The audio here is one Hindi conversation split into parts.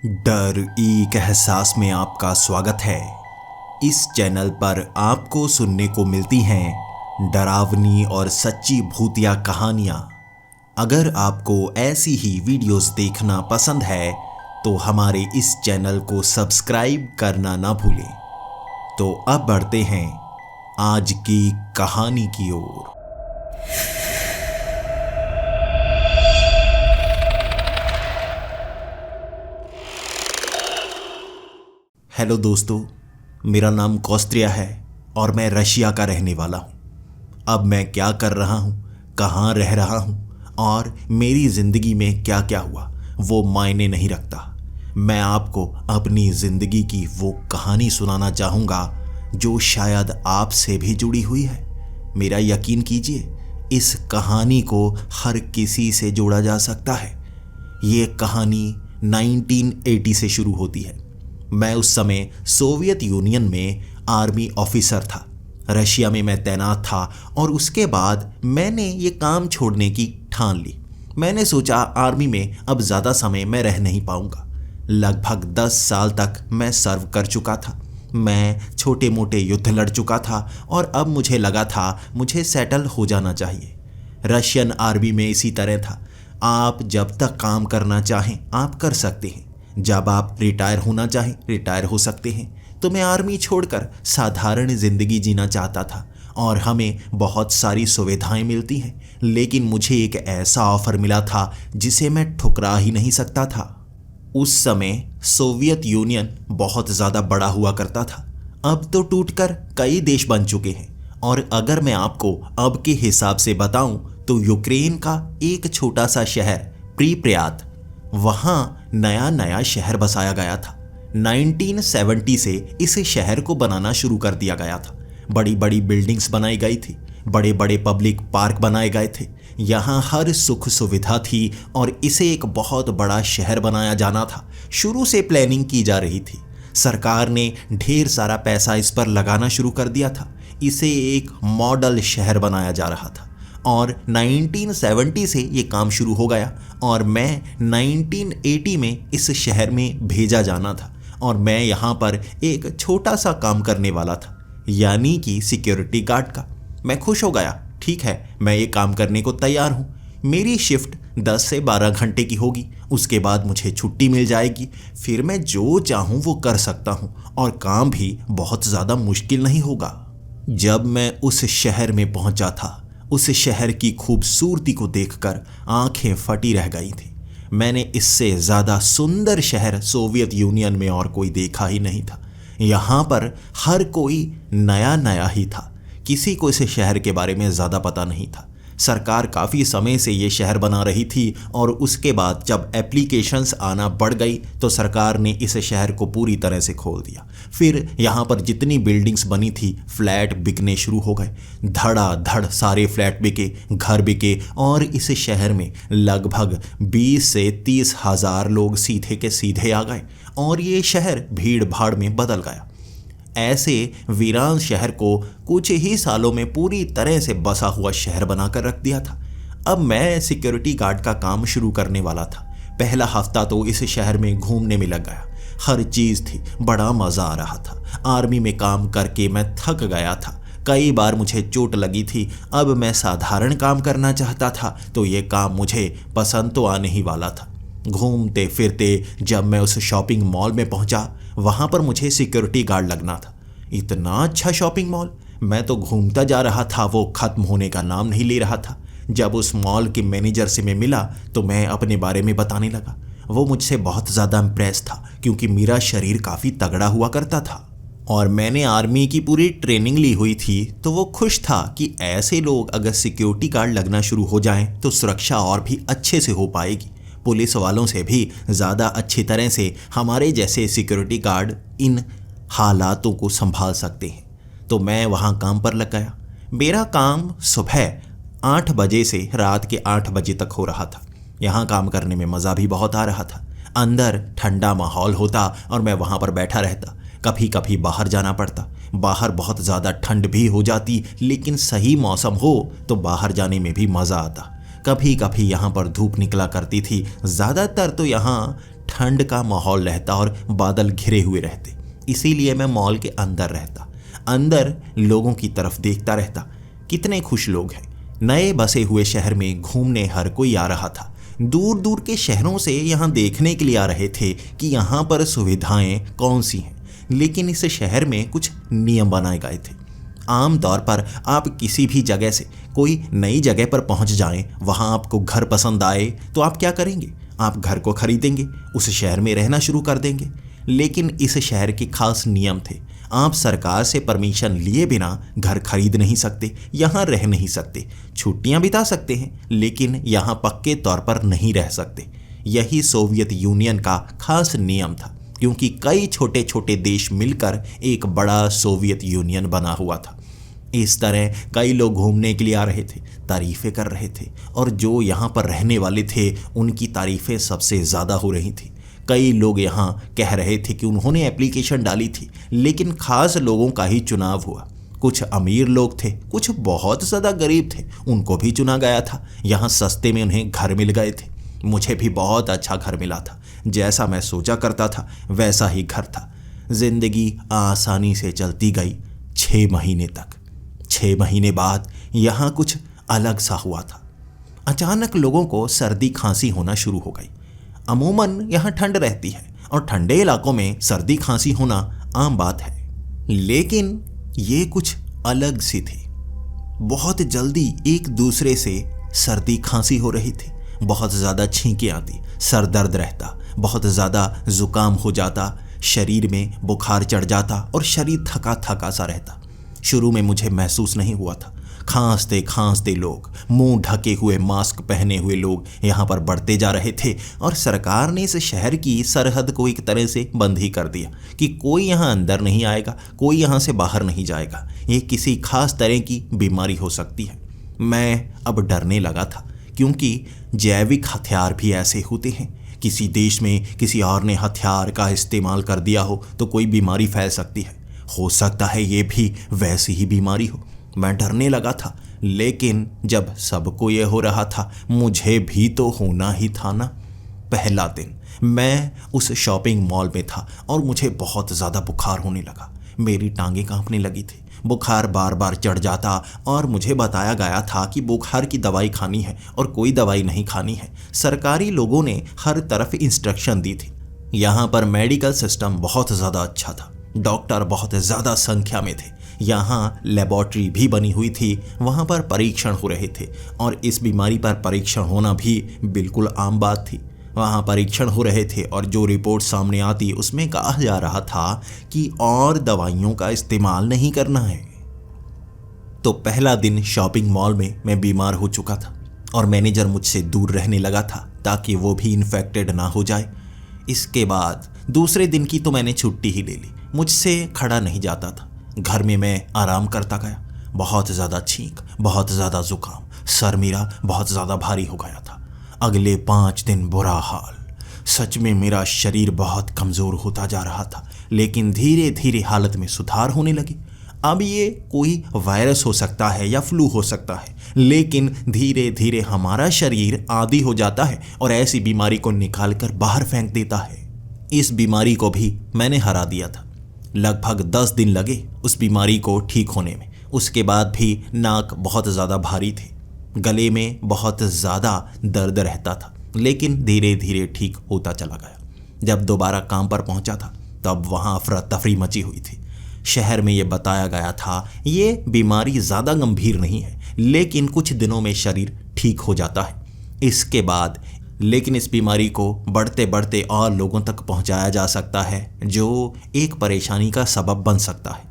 डर एक एहसास में आपका स्वागत है। इस चैनल पर आपको सुनने को मिलती हैं डरावनी और सच्ची भूतिया कहानियाँ। अगर आपको ऐसी ही वीडियोस देखना पसंद है तो हमारे इस चैनल को सब्सक्राइब करना ना भूलें। तो अब बढ़ते हैं आज की कहानी की ओर। हेलो दोस्तों, मेरा नाम कौस्त्रिया है और मैं रशिया का रहने वाला हूँ। अब मैं क्या कर रहा हूँ, कहाँ रह रहा हूँ और मेरी ज़िंदगी में क्या क्या हुआ वो मायने नहीं रखता। मैं आपको अपनी ज़िंदगी की वो कहानी सुनाना चाहूँगा जो शायद आपसे भी जुड़ी हुई है। मेरा यकीन कीजिए, इस कहानी को हर किसी से जोड़ा जा सकता है। ये कहानी 1980 से शुरू होती है। मैं उस समय सोवियत यूनियन में आर्मी ऑफिसर था। रशिया में मैं तैनात था और उसके बाद मैंने ये काम छोड़ने की ठान ली। मैंने सोचा आर्मी में अब ज़्यादा समय मैं रह नहीं पाऊंगा। लगभग 10 साल तक मैं सर्व कर चुका था। मैं छोटे मोटे युद्ध लड़ चुका था और अब मुझे लगा था मुझे सेटल हो जाना चाहिए। रशियन आर्मी में इसी तरह था। आप जब तक काम करना चाहें आप कर सकते हैं, जब आप रिटायर होना चाहें रिटायर हो सकते हैं। तो मैं आर्मी छोड़कर साधारण ज़िंदगी जीना चाहता था और हमें बहुत सारी सुविधाएं मिलती हैं, लेकिन मुझे एक ऐसा ऑफ़र मिला था जिसे मैं ठुकरा ही नहीं सकता था। उस समय सोवियत यूनियन बहुत ज़्यादा बड़ा हुआ करता था। अब तो टूटकर कई देश बन चुके हैं और अगर मैं आपको अब के हिसाब से बताऊं तो यूक्रेन का एक छोटा सा शहर प्रीप्यात, वहाँ नया नया शहर बसाया गया था। 1970 से इस शहर को बनाना शुरू कर दिया गया था। बड़ी बड़ी बिल्डिंग्स बनाई गई थी, बड़े बड़े पब्लिक पार्क बनाए गए थे। यहाँ हर सुख सुविधा थी और इसे एक बहुत बड़ा शहर बनाया जाना था। शुरू से प्लानिंग की जा रही थी। सरकार ने ढेर सारा पैसा इस पर लगाना शुरू कर दिया था। इसे एक मॉडल शहर बनाया जा रहा था और 1970 से ये काम शुरू हो गया और मैं 1980 में इस शहर में भेजा जाना था और मैं यहाँ पर एक छोटा सा काम करने वाला था, यानी कि सिक्योरिटी गार्ड का। मैं खुश हो गया। ठीक है, मैं ये काम करने को तैयार हूँ। मेरी शिफ्ट 10 से 12 घंटे की होगी, उसके बाद मुझे छुट्टी मिल जाएगी। फिर मैं जो चाहूँ वो कर सकता हूँ और काम भी बहुत ज़्यादा मुश्किल नहीं होगा। जब मैं उस शहर में पहुँचा था, उस शहर की खूबसूरती को देखकर आंखें फटी रह गई थी। मैंने इससे ज़्यादा सुंदर शहर सोवियत यूनियन में और कोई देखा ही नहीं था। यहाँ पर हर कोई नया नया ही था। किसी को इस शहर के बारे में ज़्यादा पता नहीं था। सरकार काफ़ी समय से ये शहर बना रही थी और उसके बाद जब एप्लीकेशंस आना बढ़ गई तो सरकार ने इस शहर को पूरी तरह से खोल दिया। फिर यहाँ पर जितनी बिल्डिंग्स बनी थी, फ्लैट बिकने शुरू हो गए। धड़ाधड़ सारे फ्लैट बिके, घर बिके और इस शहर में लगभग 20 से 30 हज़ार लोग सीधे के सीधे आ गए और ये शहर भीड़ भाड़ में बदल गया। ऐसे वीरान शहर को कुछ ही सालों में पूरी तरह से बसा हुआ शहर बनाकर रख दिया था। अब मैं सिक्योरिटी गार्ड का काम शुरू करने वाला था। पहला हफ्ता तो इस शहर में घूमने में लग गया। हर चीज़ थी, बड़ा मज़ा आ रहा था। आर्मी में काम करके मैं थक गया था। कई बार मुझे चोट लगी थी। अब मैं साधारण काम करना चाहता था तो ये काम मुझे पसंद तो आने ही वाला था। घूमते फिरते जब मैं उस शॉपिंग मॉल में पहुंचा, वहां पर मुझे सिक्योरिटी गार्ड लगना था। इतना अच्छा शॉपिंग मॉल, मैं तो घूमता जा रहा था, वो ख़त्म होने का नाम नहीं ले रहा था। जब उस मॉल के मैनेजर से मैं मिला तो मैं अपने बारे में बताने लगा। वो मुझसे बहुत ज़्यादा इम्प्रेस था क्योंकि मेरा शरीर काफ़ी तगड़ा हुआ करता था और मैंने आर्मी की पूरी ट्रेनिंग ली हुई थी। तो वो खुश था कि ऐसे लोग अगर सिक्योरिटी गार्ड लगना शुरू हो जाएं तो सुरक्षा और भी अच्छे से हो पाएगी। पुलिस वालों से भी ज़्यादा अच्छी तरह से हमारे जैसे सिक्योरिटी गार्ड इन हालातों को संभाल सकते हैं। तो मैं वहाँ काम पर लग गया। मेरा काम सुबह 8 बजे से रात के 8 बजे तक हो रहा था। यहाँ काम करने में मज़ा भी बहुत आ रहा था। अंदर ठंडा माहौल होता और मैं वहाँ पर बैठा रहता। कभी कभी बाहर जाना पड़ता। बाहर बहुत ज़्यादा ठंड भी हो जाती, लेकिन सही मौसम हो तो बाहर जाने में भी मज़ा आता। कभी कभी यहाँ पर धूप निकला करती थी। ज़्यादातर तो यहाँ ठंड का माहौल रहता और बादल घिरे हुए रहते। इसीलिए मैं मॉल के अंदर रहता, अंदर लोगों की तरफ देखता रहता। कितने खुश लोग हैं। नए बसे हुए शहर में घूमने हर कोई आ रहा था। दूर दूर के शहरों से यहाँ देखने के लिए आ रहे थे कि यहाँ पर सुविधाएं कौन सी हैं। लेकिन इस शहर में कुछ नियम बनाए गए थे। आम तौर पर आप किसी भी जगह से कोई नई जगह पर पहुंच जाएं, वहां आपको घर पसंद आए तो आप क्या करेंगे? आप घर को खरीदेंगे, उस शहर में रहना शुरू कर देंगे। लेकिन इस शहर के खास नियम थे। आप सरकार से परमिशन लिए बिना घर खरीद नहीं सकते, यहाँ रह नहीं सकते। छुट्टियाँ बिता सकते हैं, लेकिन यहाँ पक्के तौर पर नहीं रह सकते। यही सोवियत यूनियन का खास नियम था, क्योंकि कई छोटे छोटे देश मिलकर एक बड़ा सोवियत यूनियन बना हुआ था। इस तरह कई लोग घूमने के लिए आ रहे थे, तारीफ़ें कर रहे थे, और जो यहाँ पर रहने वाले थे उनकी तारीफ़ें सबसे ज़्यादा हो रही थी। कई लोग यहाँ कह रहे थे कि उन्होंने एप्लीकेशन डाली थी, लेकिन खास लोगों का ही चुनाव हुआ। कुछ अमीर लोग थे, कुछ बहुत ज़्यादा गरीब थे, उनको भी चुना गया था। यहाँ सस्ते में उन्हें घर मिल गए थे। मुझे भी बहुत अच्छा घर मिला था। जैसा मैं सोचा करता था वैसा ही घर था। जिंदगी आसानी से चलती गई 6 महीने तक। 6 महीने बाद यहाँ कुछ अलग सा हुआ था। अचानक लोगों को सर्दी खांसी होना शुरू हो गई। अमूमन यहाँ ठंड रहती है और ठंडे इलाकों में सर्दी खांसी होना आम बात है, लेकिन ये कुछ अलग सी थी। बहुत जल्दी एक दूसरे से सर्दी खांसी हो रही थी। बहुत ज़्यादा छींकें आती, सर दर्द रहता, बहुत ज़्यादा ज़ुकाम हो जाता, शरीर में बुखार चढ़ जाता और शरीर थका थका सा रहता। शुरू में मुझे महसूस नहीं हुआ था। खांसते खांसते लोग, मुंह ढके हुए, मास्क पहने हुए लोग यहाँ पर बढ़ते जा रहे थे और सरकार ने इस शहर की सरहद को एक तरह से बंद ही कर दिया कि कोई यहाँ अंदर नहीं आएगा, कोई यहाँ से बाहर नहीं जाएगा। ये किसी खास तरह की बीमारी हो सकती है। मैं अब डरने लगा था, क्योंकि जैविक हथियार भी ऐसे होते हैं। किसी देश में किसी और ने हथियार का इस्तेमाल कर दिया हो तो कोई बीमारी फैल सकती है। हो सकता है ये भी वैसी ही बीमारी हो। मैं डरने लगा था, लेकिन जब सबको ये हो रहा था, मुझे भी तो होना ही था ना। पहला दिन मैं उस शॉपिंग मॉल में था और मुझे बहुत ज़्यादा बुखार होने लगा। मेरी टांगें कांपने लगी थी, बुखार बार बार चढ़ जाता और मुझे बताया गया था कि बुखार की दवाई खानी है और कोई दवाई नहीं खानी है। सरकारी लोगों ने हर तरफ इंस्ट्रक्शन दी थी। यहाँ पर मेडिकल सिस्टम बहुत ज़्यादा अच्छा था। डॉक्टर बहुत ज़्यादा संख्या में थे। यहाँ लेबॉर्ट्री भी बनी हुई थी, वहाँ पर परीक्षण हो रहे थे और इस बीमारी पर परीक्षण होना भी बिल्कुल आम बात थी। वहाँ परीक्षण हो रहे थे और जो रिपोर्ट सामने आती उसमें कहा जा रहा था कि और दवाइयों का इस्तेमाल नहीं करना है। तो पहला दिन शॉपिंग मॉल में मैं बीमार हो चुका था और मैनेजर मुझसे दूर रहने लगा था ताकि वो भी इन्फेक्टेड ना हो जाए। इसके बाद दूसरे दिन की तो मैंने छुट्टी ही ले ली। मुझसे खड़ा नहीं जाता था। घर में मैं आराम करता गया। बहुत ज़्यादा छींक, बहुत ज़्यादा ज़ुकाम, सर मेरा बहुत ज़्यादा भारी हो गया था। अगले 5 दिन बुरा हाल। सच में मेरा शरीर बहुत कमज़ोर होता जा रहा था, लेकिन धीरे धीरे हालत में सुधार होने लगी। अब ये कोई वायरस हो सकता है या फ्लू हो सकता है, लेकिन धीरे धीरे हमारा शरीर आदी हो जाता है और ऐसी बीमारी को निकाल कर बाहर फेंक देता है। इस बीमारी को भी मैंने हरा दिया था। लगभग 10 दिन लगे उस बीमारी को ठीक होने में। उसके बाद भी नाक बहुत ज़्यादा भारी थी, गले में बहुत ज़्यादा दर्द रहता था, लेकिन धीरे धीरे ठीक होता चला गया। जब दोबारा काम पर पहुंचा था तब वहाँ अफरा तफरी मची हुई थी। शहर में ये बताया गया था ये बीमारी ज़्यादा गंभीर नहीं है, लेकिन कुछ दिनों में शरीर ठीक हो जाता है। इसके बाद लेकिन इस बीमारी को बढ़ते बढ़ते और लोगों तक पहुंचाया जा सकता है, जो एक परेशानी का सबब बन सकता है।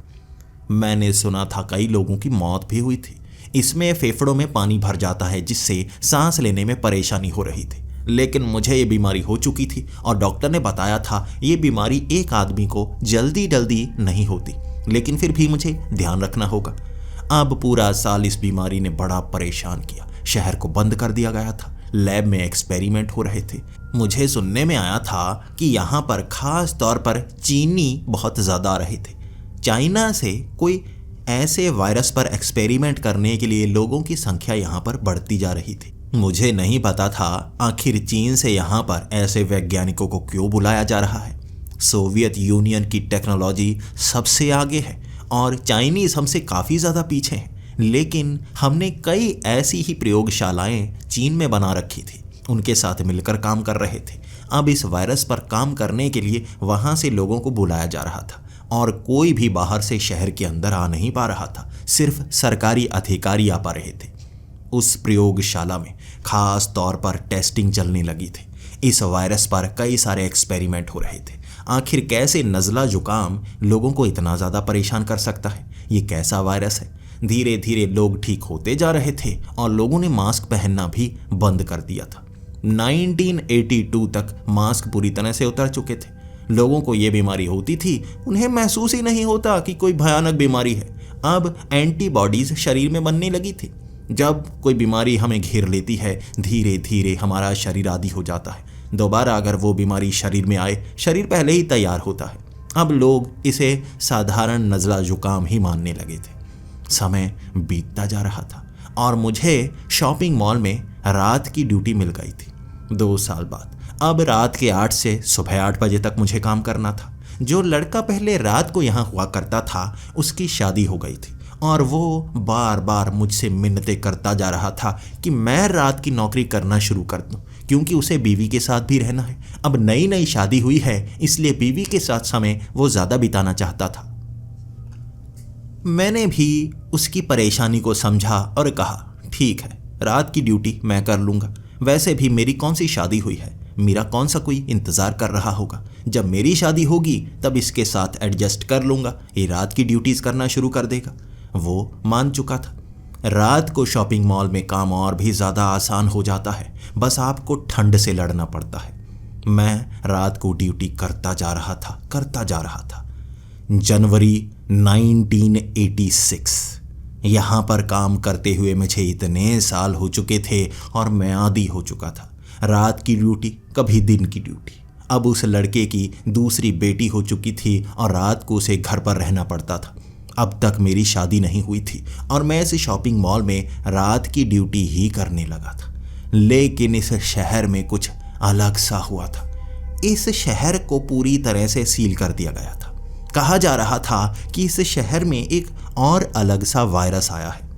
मैंने सुना था कई लोगों की मौत भी हुई थी। इसमें फेफड़ों में पानी भर जाता है, जिससे सांस लेने में परेशानी हो रही थी। लेकिन मुझे ये बीमारी हो चुकी थी और डॉक्टर ने बताया था ये बीमारी एक आदमी को जल्दी जल्दी नहीं होती, लेकिन फिर भी मुझे ध्यान रखना होगा। अब पूरा साल इस बीमारी ने बड़ा परेशान किया। शहर को बंद कर दिया गया था। लैब में एक्सपेरिमेंट हो रहे थे। मुझे सुनने में आया था कि यहाँ पर खास तौर पर चीनी बहुत ज़्यादा आ रहे थे। चाइना से कोई ऐसे वायरस पर एक्सपेरिमेंट करने के लिए लोगों की संख्या यहाँ पर बढ़ती जा रही थी। मुझे नहीं पता था आखिर चीन से यहाँ पर ऐसे वैज्ञानिकों को क्यों बुलाया जा रहा है। सोवियत यूनियन की टेक्नोलॉजी सबसे आगे है और चाइनीज़ हमसे काफ़ी ज़्यादा पीछे हैं, लेकिन हमने कई ऐसी ही प्रयोगशालाएं चीन में बना रखी थी, उनके साथ मिलकर काम कर रहे थे। अब इस वायरस पर काम करने के लिए वहाँ से लोगों को बुलाया जा रहा था और कोई भी बाहर से शहर के अंदर आ नहीं पा रहा था, सिर्फ सरकारी अधिकारी आ पा रहे थे। उस प्रयोगशाला में खास तौर पर टेस्टिंग चलने लगी थी। इस वायरस पर कई सारे एक्सपेरिमेंट हो रहे थे। आखिर कैसे नज़ला जुकाम लोगों को इतना ज़्यादा परेशान कर सकता है, ये कैसा वायरस है। धीरे धीरे लोग ठीक होते जा रहे थे और लोगों ने मास्क पहनना भी बंद कर दिया था। 1982 तक मास्क पूरी तरह से उतर चुके थे। लोगों को ये बीमारी होती थी, उन्हें महसूस ही नहीं होता कि कोई भयानक बीमारी है। अब एंटीबॉडीज़ शरीर में बनने लगी थी। जब कोई बीमारी हमें घेर लेती है, धीरे धीरे हमारा शरीर आदी हो जाता है। दोबारा अगर वो बीमारी शरीर में आए, शरीर पहले ही तैयार होता है। अब लोग इसे साधारण नज़ला जुकाम ही मानने लगे थे। समय बीतता जा रहा था और मुझे शॉपिंग मॉल में रात की ड्यूटी मिल गई थी 2 साल बाद। अब रात के 8 से सुबह 8 बजे तक मुझे काम करना था। जो लड़का पहले रात को यहाँ हुआ करता था, उसकी शादी हो गई थी और वो बार बार मुझसे मिन्नतें करता जा रहा था कि मैं रात की नौकरी करना शुरू कर दूं, क्योंकि उसे बीवी के साथ भी रहना है। अब नई नई शादी हुई है, इसलिए बीवी के साथ समय वो ज़्यादा बिताना चाहता था। मैंने भी उसकी परेशानी को समझा और कहा, ठीक है, रात की ड्यूटी मैं कर लूँगा। वैसे भी मेरी कौन सी शादी हुई है, मेरा कौन सा कोई इंतज़ार कर रहा होगा। जब मेरी शादी होगी तब इसके साथ एडजस्ट कर लूँगा, ये रात की ड्यूटीज़ करना शुरू कर देगा। वो मान चुका था। रात को शॉपिंग मॉल में काम और भी ज़्यादा आसान हो जाता है, बस आपको ठंड से लड़ना पड़ता है। मैं रात को ड्यूटी करता जा रहा था। जनवरी 1986। यहाँ पर काम करते हुए मुझे इतने साल हो चुके थे और मैं आदी हो चुका था। रात की ड्यूटी, कभी दिन की ड्यूटी। अब उस लड़के की दूसरी बेटी हो चुकी थी और रात को उसे घर पर रहना पड़ता था। अब तक मेरी शादी नहीं हुई थी और मैं इस शॉपिंग मॉल में रात की ड्यूटी ही करने लगा था। लेकिन इस शहर में कुछ अलग सा हुआ था। इस शहर को पूरी तरह से सील कर दिया गया था। कहा जा रहा था कि इस शहर में एक और अलग सा वायरस आया है।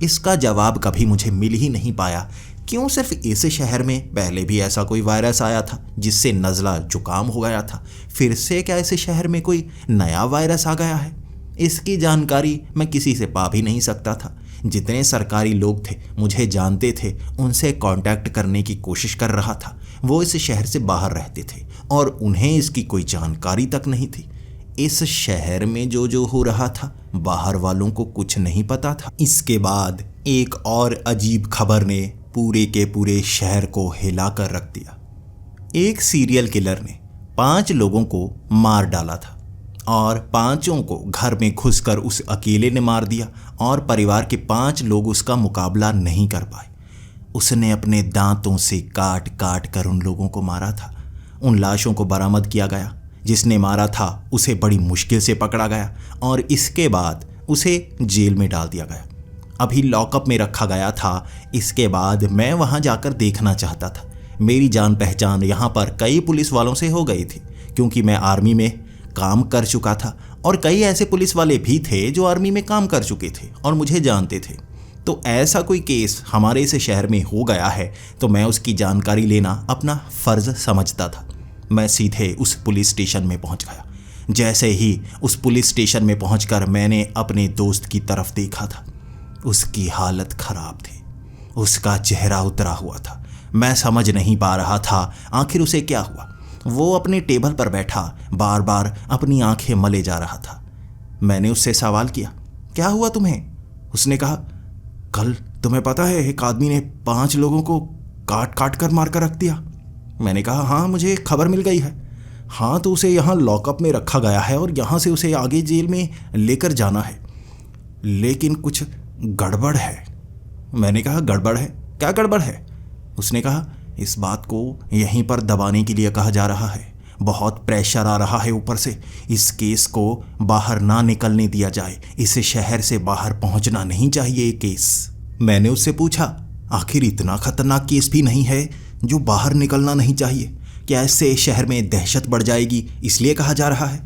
इसका जवाब कभी मुझे मिल ही नहीं पाया। क्यों सिर्फ इस शहर में? पहले भी ऐसा कोई वायरस आया था जिससे नज़ला जुकाम हो गया था। फिर से क्या इस शहर में कोई नया वायरस आ गया है? इसकी जानकारी मैं किसी से पा भी नहीं सकता था। जितने सरकारी लोग थे, मुझे जानते थे, उनसे कांटेक्ट करने की कोशिश कर रहा था। वो इस शहर से बाहर रहते थे और उन्हें इसकी कोई जानकारी तक नहीं थी। इस शहर में जो हो रहा था, बाहर वालों को कुछ नहीं पता था। इसके बाद एक और अजीब खबर ने पूरे के पूरे शहर को हिला कर रख दिया। एक सीरियल किलर ने 5 लोगों को मार डाला था और 5 को घर में घुसकर उस अकेले ने मार दिया और परिवार के 5 लोग उसका मुकाबला नहीं कर पाए। उसने अपने दांतों से काट काट कर उन लोगों को मारा था। उन लाशों को बरामद किया गया। जिसने मारा था उसे बड़ी मुश्किल से पकड़ा गया और इसके बाद उसे जेल में डाल दिया गया। अभी लॉकअप में रखा गया था। इसके बाद मैं वहाँ जाकर देखना चाहता था। मेरी जान पहचान यहाँ पर कई पुलिस वालों से हो गई थी, क्योंकि मैं आर्मी में काम कर चुका था और कई ऐसे पुलिस वाले भी थे जो आर्मी में काम कर चुके थे और मुझे जानते थे। तो ऐसा कोई केस हमारे इस शहर में हो गया है तो मैं उसकी जानकारी लेना अपना फ़र्ज़ समझता था। मैं सीधे उस पुलिस स्टेशन में पहुंच गया। जैसे ही उस पुलिस स्टेशन में पहुंचकर मैंने अपने दोस्त की तरफ देखा था, उसकी हालत ख़राब थी। उसका चेहरा उतरा हुआ था। मैं समझ नहीं पा रहा था आखिर उसे क्या हुआ। वो अपने टेबल पर बैठा बार बार अपनी आंखें मले जा रहा था। मैंने उससे सवाल किया, क्या हुआ तुम्हें? उसने कहा, कल तुम्हें पता है एक आदमी ने 5 लोगों को काट काट कर मार कर रख दिया। मैंने कहा, हाँ मुझे खबर मिल गई है। हाँ तो उसे यहाँ लॉकअप में रखा गया है और यहाँ से उसे आगे जेल में लेकर जाना है, लेकिन कुछ गड़बड़ है। मैंने कहा, गड़बड़ है? क्या गड़बड़ है? उसने कहा, इस बात को यहीं पर दबाने के लिए कहा जा रहा है। बहुत प्रेशर आ रहा है ऊपर से। इस केस को बाहर ना निकलने दिया जाए। इस शहर से बाहर पहुंचना नहीं चाहिए ये केस। मैंने उससे पूछा, आखिर इतना खतरनाक केस भी नहीं है जो बाहर निकलना नहीं चाहिए? क्या इससे शहर में दहशत बढ़ जाएगी इसलिए कहा जा रहा है?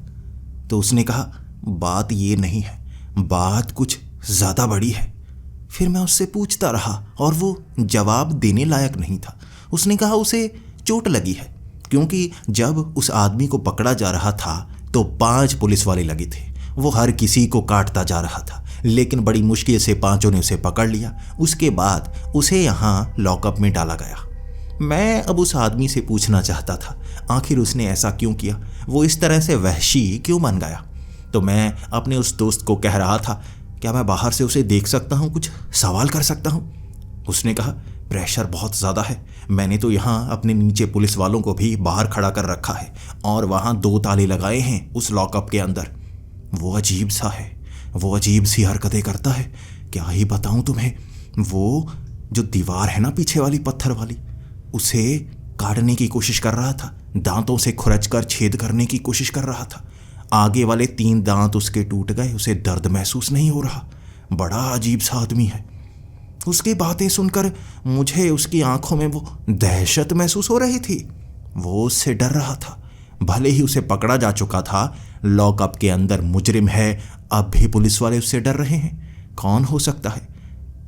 तो उसने कहा, बात ये नहीं है, बात कुछ ज़्यादा बड़ी है। फिर मैं उससे पूछता रहा और वो जवाब देने लायक नहीं था। उसने कहा उसे चोट लगी है, क्योंकि जब उस आदमी को पकड़ा जा रहा था तो 5 पुलिस वाले लगे थे। वो हर किसी को काटता जा रहा था, लेकिन बड़ी मुश्किल से 5 ने उसे पकड़ लिया। उसके बाद उसे यहाँ लॉकअप में डाला गया। मैं अब उस आदमी से पूछना चाहता था, आखिर उसने ऐसा क्यों किया? वो इस तरह से वहशी क्यों बन गया? तो मैं अपने उस दोस्त को कह रहा था, क्या मैं बाहर से उसे देख सकता हूँ, कुछ सवाल कर सकता हूँ? उसने कहा, प्रेशर बहुत ज़्यादा है। मैंने तो यहाँ अपने नीचे पुलिस वालों को भी बाहर खड़ा कर रखा है और वहाँ 2 ताले लगाए हैं उस लॉकअप के अंदर। वो अजीब सा है, वो अजीब सी हरकतें करता है, क्या ही बताऊँ तुम्हें। वो जो दीवार है ना पीछे वाली, पत्थर वाली, उसे काटने की कोशिश कर रहा था, दांतों से खुरच कर छेद करने की कोशिश कर रहा था। आगे वाले 3 दांत उसके टूट गए, उसे दर्द महसूस नहीं हो रहा। बड़ा अजीब सा आदमी है। उसकी बातें सुनकर मुझे उसकी आंखों में वो दहशत महसूस हो रही थी। वो उससे डर रहा था। भले ही उसे पकड़ा जा चुका था, लॉकअप के अंदर मुजरिम है, अब भी पुलिस वाले उससे डर रहे हैं। कौन हो सकता है?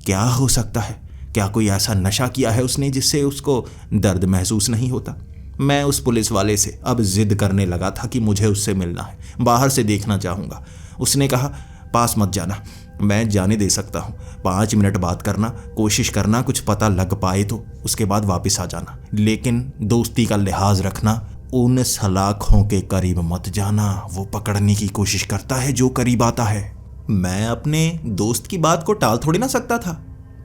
क्या हो सकता है? क्या कोई ऐसा नशा किया है उसने जिससे उसको दर्द महसूस नहीं होता? मैं उस पुलिस वाले से अब जिद करने लगा था कि मुझे उससे मिलना है, बाहर से देखना चाहूँगा। उसने कहा, पास मत जाना, मैं जाने दे सकता हूँ। 5 मिनट बात करना, कोशिश करना, कुछ पता लग पाए तो उसके बाद वापस आ जाना, लेकिन दोस्ती का लिहाज रखना। उन सलाखों के करीब मत जाना, वो पकड़ने की कोशिश करता है जो करीब आता है। मैं अपने दोस्त की बात को टाल थोड़ी ना सकता था।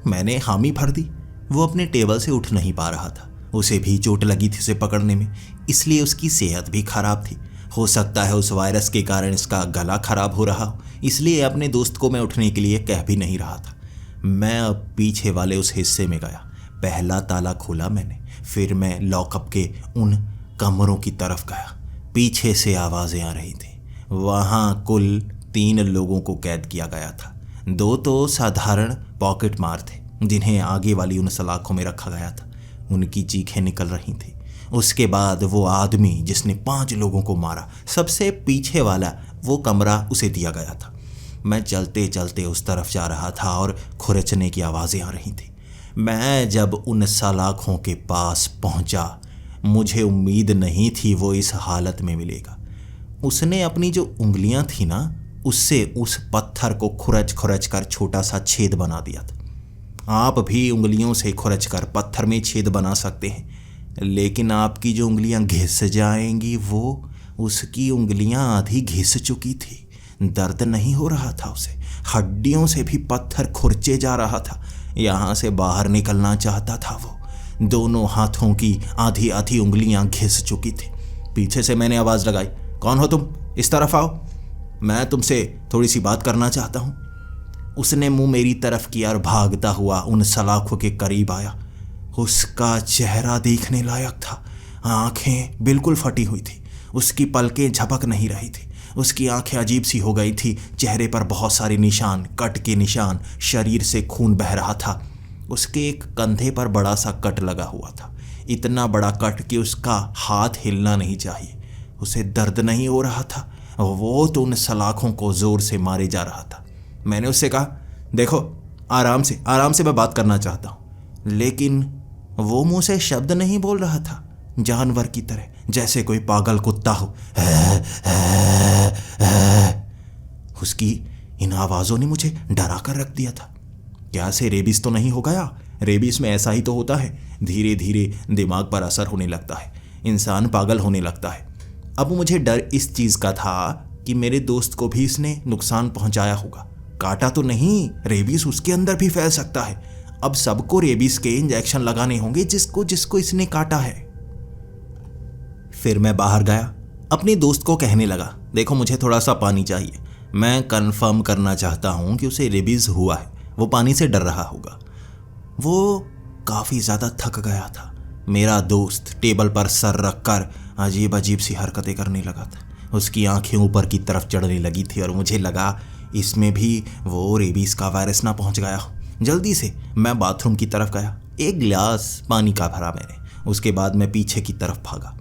मैंने हामी भर दी। वो अपने टेबल से उठ नहीं पा रहा था। उसे भी चोट लगी थी उसे पकड़ने में, इसलिए उसकी सेहत भी खराब थी। हो सकता है उस वायरस के कारण इसका गला खराब हो रहा हो, इसलिए अपने दोस्त को मैं उठने के लिए कह भी नहीं रहा था। मैं अब पीछे वाले उस हिस्से में गया। पहला ताला खोला मैंने, फिर मैं लॉकअप के उन कमरों की तरफ गया। पीछे से आवाज़ें आ रही थी। वहाँ कुल 3 लोगों को कैद किया गया था। 2 तो साधारण पॉकेट मार थे, जिन्हें आगे वाली उन सलाखों में रखा गया था। उनकी चीखें निकल रही थी। उसके बाद वो आदमी जिसने 5 लोगों को मारा, सबसे पीछे वाला वो कमरा उसे दिया गया था। मैं चलते चलते उस तरफ जा रहा था और खुरचने की आवाज़ें आ रही थी। मैं जब उन सलाखों के पास पहुंचा, मुझे उम्मीद नहीं थी वो इस हालत में मिलेगा। उसने अपनी जो उंगलियां थी ना, उससे उस पत्थर को खुरच खुरच कर छोटा सा छेद बना दिया था। आप भी उंगलियों से खुरच कर पत्थर में छेद बना सकते हैं, लेकिन आपकी जो उंगलियां घिस जाएंगी, वो उसकी उंगलियां आधी घिस चुकी थी। दर्द नहीं हो रहा था उसे, हड्डियों से भी पत्थर खुरचे जा रहा था। यहाँ से बाहर निकलना चाहता था वो। दोनों हाथों की आधी आधी उंगलियां घिस चुकी थी। पीछे से मैंने आवाज़ लगाई, कौन हो तुम? इस तरफ आओ, मैं तुमसे थोड़ी सी बात करना चाहता हूँ। उसने मुंह मेरी तरफ किया और भागता हुआ उन सलाखों के करीब आया। उसका चेहरा देखने लायक था। आंखें बिल्कुल फटी हुई थी, उसकी पलकें झपक नहीं रही थी, उसकी आंखें अजीब सी हो गई थी। चेहरे पर बहुत सारे निशान, कट के निशान, शरीर से खून बह रहा था। उसके एक कंधे पर बड़ा सा कट लगा हुआ था, इतना बड़ा कट कि उसका हाथ हिलना नहीं चाहिए। उसे दर्द नहीं हो रहा था, वो तो उन सलाखों को जोर से मारे जा रहा था। मैंने उससे कहा, देखो आराम से मैं बात करना चाहता हूँ, लेकिन वो मुंह से शब्द नहीं बोल रहा था, जानवर की तरह, जैसे कोई पागल कुत्ता हो। उसकी इन आवाज़ों ने मुझे डरा कर रख दिया था। क्या से रेबीज तो नहीं हो गया? रेबीज में ऐसा ही तो होता है, धीरे धीरे दिमाग पर असर होने लगता है, इंसान पागल होने लगता है। अब मुझे डर इस चीज़ का था कि मेरे दोस्त को भी इसने नुकसान पहुंचाया होगा। काटा तो नहीं, रेबीज उसके अंदर भी फैल सकता है। अब सबको रेबीज के इंजेक्शन लगाने होंगे जिसको जिसको इसने काटा है। फिर मैं बाहर गया, अपने दोस्त को कहने लगा, देखो मुझे थोड़ा सा पानी चाहिए, मैं कंफर्म करना चाहता हूँ कि उसे रेबीज हुआ है। वो पानी से डर रहा होगा। वो काफ़ी ज़्यादा थक गया था। मेरा दोस्त टेबल पर सर रखकर अजीब अजीब सी हरकतें करने लगा था। उसकी आंखें ऊपर की तरफ चढ़ने लगी थी और मुझे लगा इसमें भी वो रेबीज का वायरस ना पहुंच गया हो। जल्दी से मैं बाथरूम की तरफ गया। एक गिलास पानी का भरा मैंने। उसके बाद मैं पीछे की तरफ भागा।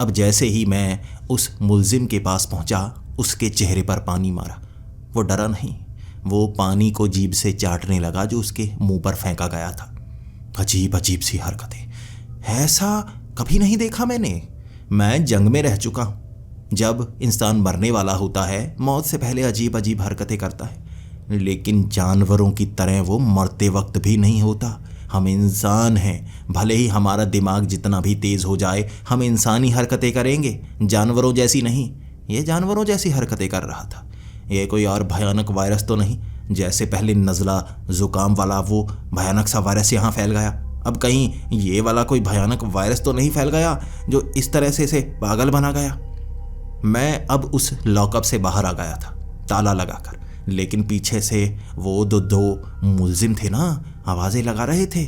अब जैसे ही मैं उस मुलजिम के पास पहुंचा, उसके चेहरे पर पानी मारा। वो डरा नहीं, वो पानी को जीभ से चाटने लगा जो उसके मुंह पर फेंका गया था। अजीब अजीब सी हरकतें, ऐसा कभी नहीं देखा मैंने। मैं जंग में रह चुका हूँ। जब इंसान मरने वाला होता है, मौत से पहले अजीब अजीब हरकतें करता है, लेकिन जानवरों की तरह वो मरते वक्त भी नहीं होता। हम इंसान हैं, भले ही हमारा दिमाग जितना भी तेज़ हो जाए, हम इंसानी हरकतें करेंगे, जानवरों जैसी नहीं। ये जानवरों जैसी हरकतें कर रहा था। ये कोई और भयानक वायरस तो नहीं, जैसे पहले नज़ला ज़ुकाम वाला वो भयानक सा वायरस यहाँ फैल गया। अब कहीं ये वाला कोई भयानक वायरस तो नहीं फैल गया जो इस तरह से इसे पागल बना गया। मैं अब उस लॉकअप से बाहर आ गया था, ताला लगाकर, लेकिन पीछे से वो दो मुलजिम थे ना, आवाज़ें लगा रहे थे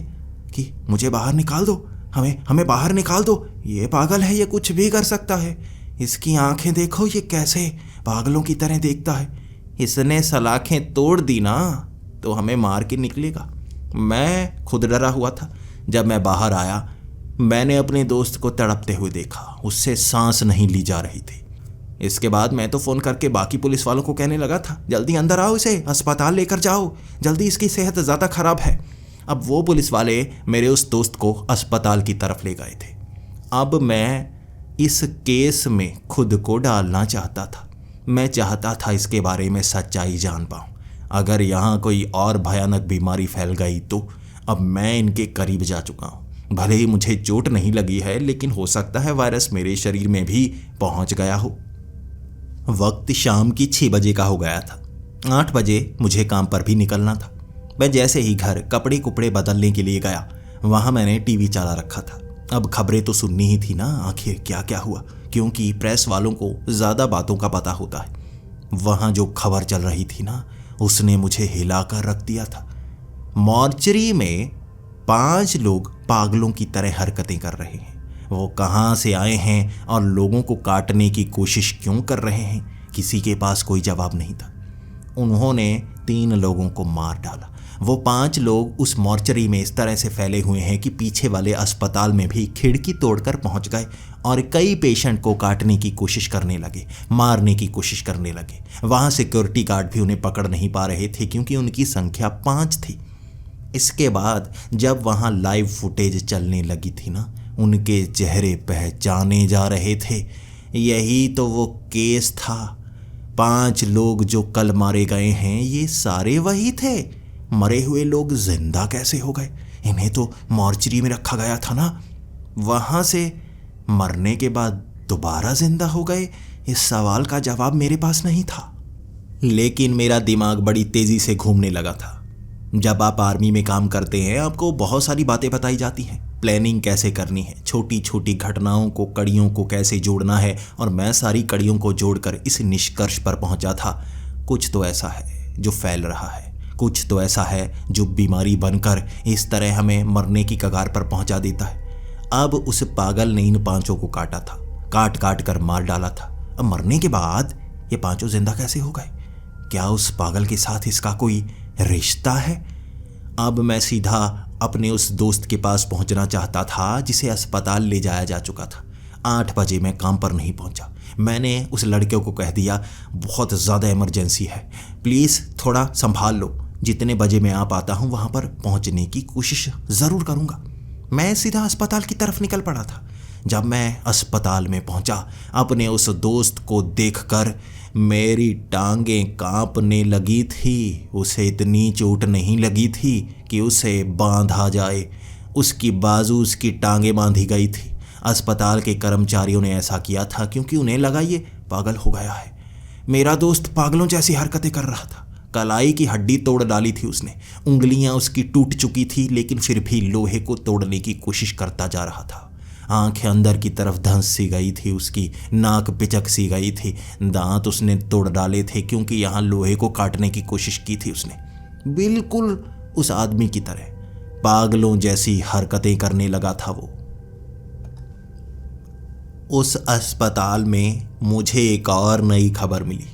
कि मुझे बाहर निकाल दो, हमें बाहर निकाल दो, ये पागल है, ये कुछ भी कर सकता है, इसकी आंखें देखो, ये कैसे पागलों की तरह देखता है, इसने सलाखें तोड़ दी ना तो हमें मार के निकलेगा। मैं खुद डरा हुआ था। जब मैं बाहर आया, मैंने अपने दोस्त को तड़पते हुए देखा, उससे सांस नहीं ली जा रही थी। इसके बाद मैं तो फ़ोन करके बाकी पुलिस वालों को कहने लगा था, जल्दी अंदर आओ, इसे अस्पताल लेकर जाओ, जल्दी, इसकी सेहत ज़्यादा ख़राब है। अब वो पुलिस वाले मेरे उस दोस्त को अस्पताल की तरफ ले गए थे। अब मैं इस केस में खुद को डालना चाहता था। मैं चाहता था इसके बारे में सच्चाई जान पाऊँ। अगर यहाँ कोई और भयानक बीमारी फैल गई तो अब मैं इनके करीब जा चुका हूँ। भले ही मुझे चोट नहीं लगी है, लेकिन हो सकता है वायरस मेरे शरीर में भी पहुँच गया हो। वक्त शाम की 6 बजे का हो गया था। 8 बजे मुझे काम पर भी निकलना था। मैं जैसे ही घर कपड़े कुपड़े बदलने के लिए गया, वहाँ मैंने टीवी चला रखा था। अब खबरें तो सुननी ही थी ना, आखिर क्या क्या हुआ, क्योंकि प्रेस वालों को ज़्यादा बातों का पता होता है। वहाँ जो खबर चल रही थी ना, उसने मुझे हिलाकर रख दिया था। मॉर्चरी में 5 लोग पागलों की तरह हरकतें कर रहे हैं। वो कहाँ से आए हैं और लोगों को काटने की कोशिश क्यों कर रहे हैं, किसी के पास कोई जवाब नहीं था। उन्होंने 3 लोगों को मार डाला। वो 5 लोग उस मॉर्चरी में इस तरह से फैले हुए हैं कि पीछे वाले अस्पताल में भी खिड़की तोड़कर पहुंच गए और कई पेशेंट को काटने की कोशिश करने लगे, मारने की कोशिश करने लगे। वहाँ सिक्योरिटी गार्ड भी उन्हें पकड़ नहीं पा रहे थे क्योंकि उनकी संख्या 5 थी। इसके बाद जब वहाँ लाइव फुटेज चलने लगी थी ना, उनके चेहरे पहचाने जा रहे थे। यही तो वो केस था। 5 लोग जो कल मारे गए हैं, ये सारे वही थे। मरे हुए लोग जिंदा कैसे हो गए? इन्हें तो मॉर्चरी में रखा गया था ना, वहाँ से मरने के बाद दोबारा जिंदा हो गए? इस सवाल का जवाब मेरे पास नहीं था, लेकिन मेरा दिमाग बड़ी तेज़ी से घूमने लगा था। जब आप आर्मी में काम करते हैं, आपको बहुत सारी बातें बताई जाती हैं, प्लानिंग कैसे करनी है, छोटी छोटी घटनाओं को, कड़ियों को कैसे जोड़ना है, और मैं सारी कड़ियों को जोड़कर इस निष्कर्ष पर पहुंचा था, कुछ तो ऐसा है जो फैल रहा है, कुछ तो ऐसा है जो बीमारी बनकर इस तरह हमें मरने की कगार पर पहुंचा देता है। अब उस पागल ने इन 5 को काटा था, काट काट कर मार डाला था। अब मरने के बाद ये 5 जिंदा कैसे हो गए? क्या उस पागल के साथ इसका कोई रिश्ता है? अब मैं सीधा अपने उस दोस्त के पास पहुंचना चाहता था जिसे अस्पताल ले जाया जा चुका था। 8 बजे मैं काम पर नहीं पहुंचा। मैंने उस लड़के को कह दिया, बहुत ज़्यादा इमरजेंसी है, प्लीज़ थोड़ा संभाल लो, जितने बजे मैं आ पाता हूँ वहाँ पर पहुँचने की कोशिश ज़रूर करूँगा। मैं सीधा अस्पताल की तरफ निकल पड़ा था। जब मैं अस्पताल में पहुंचा, अपने उस दोस्त को देखकर मेरी टांगें कांपने लगी थी। उसे इतनी चोट नहीं लगी थी कि उसे बांधा जाए, उसकी बाजू, उसकी टांगें बांधी गई थी। अस्पताल के कर्मचारियों ने ऐसा किया था क्योंकि उन्हें लगा ये पागल हो गया है। मेरा दोस्त पागलों जैसी हरकतें कर रहा था। कलाई की हड्डी तोड़ डाली थी उसने, उंगलियां उसकी टूट चुकी थी, लेकिन फिर भी लोहे को तोड़ने की कोशिश करता जा रहा था। आंखें अंदर की तरफ धंस सी गई थी उसकी, नाक पिचक सी गई थी, दांत उसने तोड़ डाले थे क्योंकि यहाँ लोहे को काटने की कोशिश की थी उसने। बिल्कुल उस आदमी की तरह पागलों जैसी हरकतें करने लगा था वो। उस अस्पताल में मुझे एक और नई खबर मिली।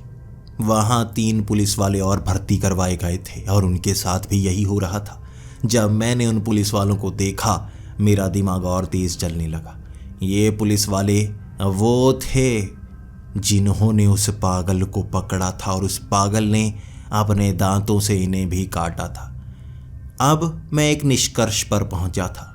वहाँ 3 पुलिस वाले और भर्ती करवाए गए थे और उनके साथ भी यही हो रहा था। जब मैंने उन पुलिस वालों को देखा मेरा दिमाग और तेज चलने लगा। ये पुलिस वाले वो थे जिन्होंने उस पागल को पकड़ा था और उस पागल ने अपने दांतों से इन्हें भी काटा था। अब मैं एक निष्कर्ष पर पहुंचा था,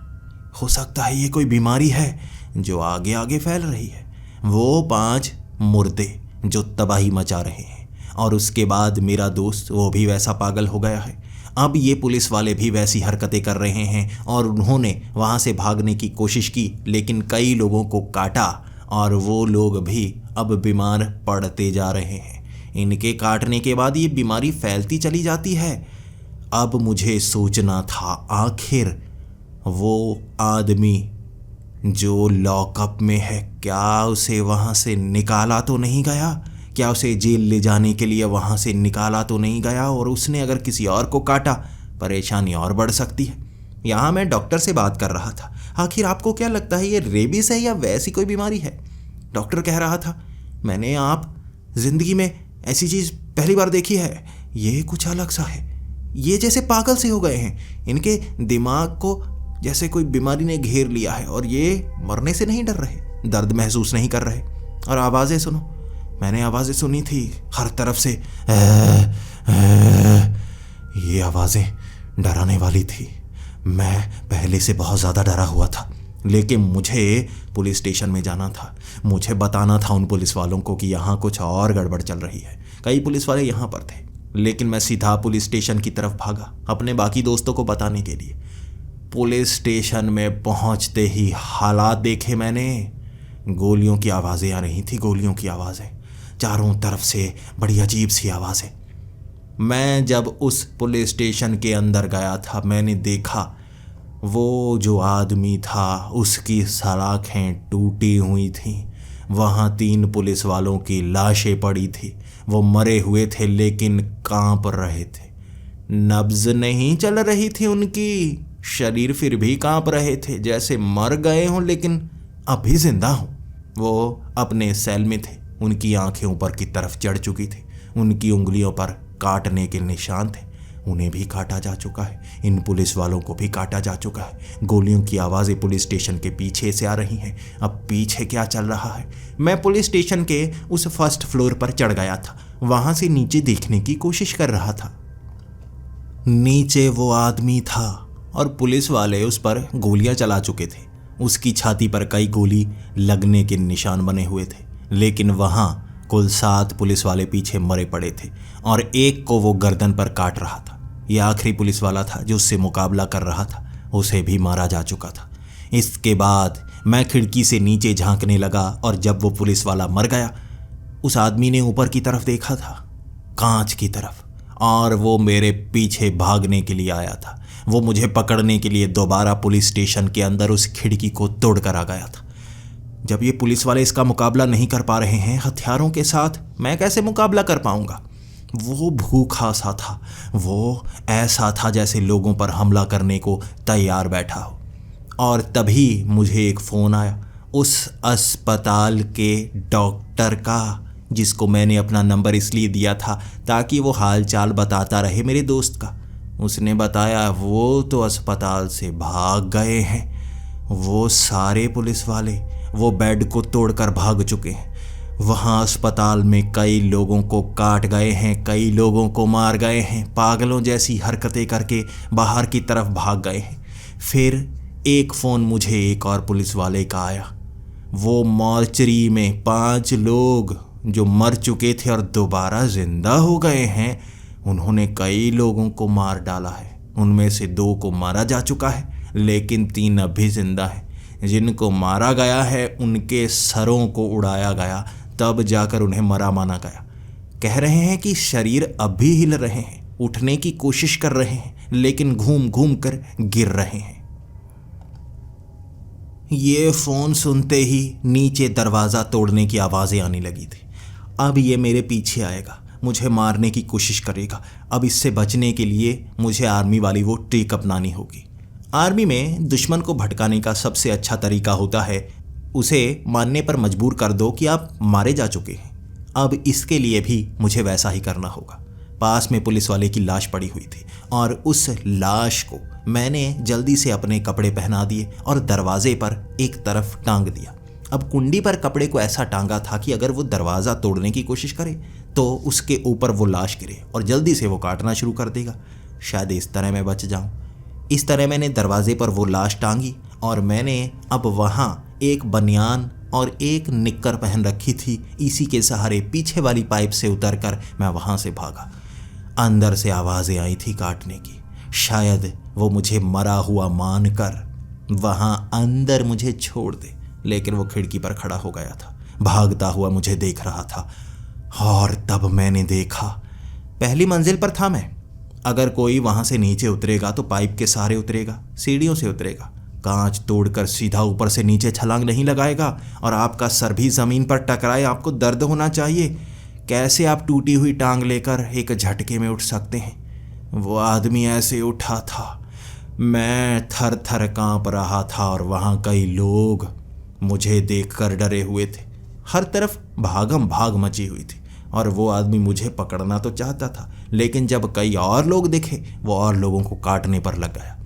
हो सकता है ये कोई बीमारी है जो आगे आगे फैल रही है। वो 5 मुर्दे जो तबाही मचा रहे हैं और उसके बाद मेरा दोस्त वो भी वैसा पागल हो गया है। अब ये पुलिस वाले भी वैसी हरकतें कर रहे हैं और उन्होंने वहाँ से भागने की कोशिश की लेकिन कई लोगों को काटा और वो लोग भी अब बीमार पड़ते जा रहे हैं। इनके काटने के बाद ये बीमारी फैलती चली जाती है। अब मुझे सोचना था आखिर वो आदमी जो लॉकअप में है क्या उसे वहाँ से निकाला तो नहीं गया, क्या उसे जेल ले जाने के लिए वहाँ से निकाला तो नहीं गया और उसने अगर किसी और को काटा परेशानी और बढ़ सकती है। यहाँ मैं डॉक्टर से बात कर रहा था, आखिर आपको क्या लगता है ये रेबीज है या वैसी कोई बीमारी है? डॉक्टर कह रहा था, मैंने आप ज़िंदगी में ऐसी चीज़ पहली बार देखी है, ये कुछ अलग सा है। ये जैसे पागल से हो गए हैं, इनके दिमाग को जैसे कोई बीमारी ने घेर लिया है और ये मरने से नहीं डर रहे, दर्द महसूस नहीं कर रहे। और आवाज़ें सुनो, मैंने आवाज़ें सुनी थी हर तरफ से, ये आवाज़ें डराने वाली थी। मैं पहले से बहुत ज़्यादा डरा हुआ था लेकिन मुझे पुलिस स्टेशन में जाना था। मुझे बताना था उन पुलिस वालों को कि यहाँ कुछ और गड़बड़ चल रही है। कई पुलिस वाले यहाँ पर थे लेकिन मैं सीधा पुलिस स्टेशन की तरफ भागा अपने बाकी दोस्तों को बताने के लिए। पुलिस स्टेशन में पहुँचते ही हालात देखे मैंने। गोलियों की आवाज़ें आ रही थी, गोलियों की आवाज़ें चारों तरफ से, बड़ी अजीब सी आवाज़ें। मैं जब उस पुलिस स्टेशन के अंदर गया था मैंने देखा वो जो आदमी था उसकी सलाखें टूटी हुई थीं। वहाँ 3 पुलिस वालों की लाशें पड़ी थी। वो मरे हुए थे लेकिन कांप रहे थे। नब्ज़ नहीं चल रही थी उनकी, शरीर फिर भी कांप रहे थे जैसे मर गए हों लेकिन अभी जिंदा हों। वो अपने सेल में थे, उनकी आंखें ऊपर की तरफ चढ़ चुकी थी, उनकी उंगलियों पर काटने के निशान थे। उन्हें भी काटा जा चुका है, इन पुलिस वालों को भी काटा जा चुका है। गोलियों की आवाज़ें पुलिस स्टेशन के पीछे से आ रही हैं। अब पीछे क्या चल रहा है? मैं पुलिस स्टेशन के उस फर्स्ट फ्लोर पर चढ़ गया था, वहाँ से नीचे देखने की कोशिश कर रहा था। नीचे वो आदमी था और पुलिस वाले उस पर गोलियां चला चुके थे। उसकी छाती पर कई गोली लगने के निशान बने हुए थे लेकिन वहाँ कुल 7 पुलिस वाले पीछे मरे पड़े थे और एक को वो गर्दन पर काट रहा था। यह आखिरी पुलिस वाला था जो उससे मुकाबला कर रहा था, उसे भी मारा जा चुका था। इसके बाद मैं खिड़की से नीचे झांकने लगा और जब वो पुलिस वाला मर गया उस आदमी ने ऊपर की तरफ देखा था, कांच की तरफ, और वो मेरे पीछे भागने के लिए आया था। वो मुझे पकड़ने के लिए दोबारा पुलिस स्टेशन के अंदर उस खिड़की को तोड़ कर आ गया था। जब ये पुलिस वाले इसका मुकाबला नहीं कर पा रहे हैं हथियारों के साथ, मैं कैसे मुकाबला कर पाऊंगा? वो भूखा सा था, वो ऐसा था जैसे लोगों पर हमला करने को तैयार बैठा हो। और तभी मुझे एक फ़ोन आया उस अस्पताल के डॉक्टर का, जिसको मैंने अपना नंबर इसलिए दिया था ताकि वो हाल चाल बताता रहे मेरे दोस्त का। उसने बताया वो तो अस्पताल से भाग गए हैं, वो सारे पुलिस वाले वो बेड को तोड़कर भाग चुके हैं। वहाँ अस्पताल में कई लोगों को काट गए हैं, कई लोगों को मार गए हैं, पागलों जैसी हरकतें करके बाहर की तरफ भाग गए हैं। फिर एक फ़ोन मुझे एक और पुलिस वाले का आया। वो मॉर्चरी में 5 लोग जो मर चुके थे और दोबारा जिंदा हो गए हैं, उन्होंने कई लोगों को मार डाला है। उनमें से 2 को मारा जा चुका है लेकिन 3 अभी जिंदा हैं। जिनको मारा गया है उनके सरों को उड़ाया गया, तब जाकर उन्हें मरा माना गया। कह रहे हैं कि शरीर अब भी हिल रहे हैं, उठने की कोशिश कर रहे हैं लेकिन घूम घूम कर गिर रहे हैं। ये फ़ोन सुनते ही नीचे दरवाज़ा तोड़ने की आवाज़ें आने लगी थी। अब ये मेरे पीछे आएगा, मुझे मारने की कोशिश करेगा। अब इससे बचने के लिए मुझे आर्मी वाली वो ट्रिक अपनानी होगी। आर्मी में दुश्मन को भटकाने का सबसे अच्छा तरीका होता है उसे मानने पर मजबूर कर दो कि आप मारे जा चुके हैं। अब इसके लिए भी मुझे वैसा ही करना होगा। पास में पुलिस वाले की लाश पड़ी हुई थी और उस लाश को मैंने जल्दी से अपने कपड़े पहना दिए और दरवाजे पर एक तरफ टांग दिया। अब कुंडी पर कपड़े को ऐसा टांगा था कि अगर वो दरवाज़ा तोड़ने की कोशिश करे तो उसके ऊपर वो लाश गिरे और जल्दी से वो काटना शुरू कर देगा। शायद इस तरह मैं बच जाऊं। इस तरह मैंने दरवाजे पर वो लाश टांगी और मैंने अब वहाँ एक बनियान और एक निक्कर पहन रखी थी। इसी के सहारे पीछे वाली पाइप से उतरकर मैं वहाँ से भागा। अंदर से आवाज़ें आई थी काटने की। शायद वो मुझे मरा हुआ मानकर वहाँ अंदर मुझे छोड़ दे, लेकिन वो खिड़की पर खड़ा हो गया था, भागता हुआ मुझे देख रहा था। और तब मैंने देखा, पहली मंजिल पर था मैं। अगर कोई वहाँ से नीचे उतरेगा तो पाइप के सहारे उतरेगा, सीढ़ियों से उतरेगा। कांच तोड़कर सीधा ऊपर से नीचे छलांग नहीं लगाएगा और आपका सर भी ज़मीन पर टकराए आपको दर्द होना चाहिए। कैसे आप टूटी हुई टांग लेकर एक झटके में उठ सकते हैं? वो आदमी ऐसे उठा था, मैं थर थर काँप रहा था और वहाँ कई लोग मुझे देखकर डरे हुए थे। हर तरफ भागम भाग मची हुई थी और वो आदमी मुझे पकड़ना तो चाहता था, लेकिन जब कई और लोग दिखे वो और लोगों को काटने पर लग गया।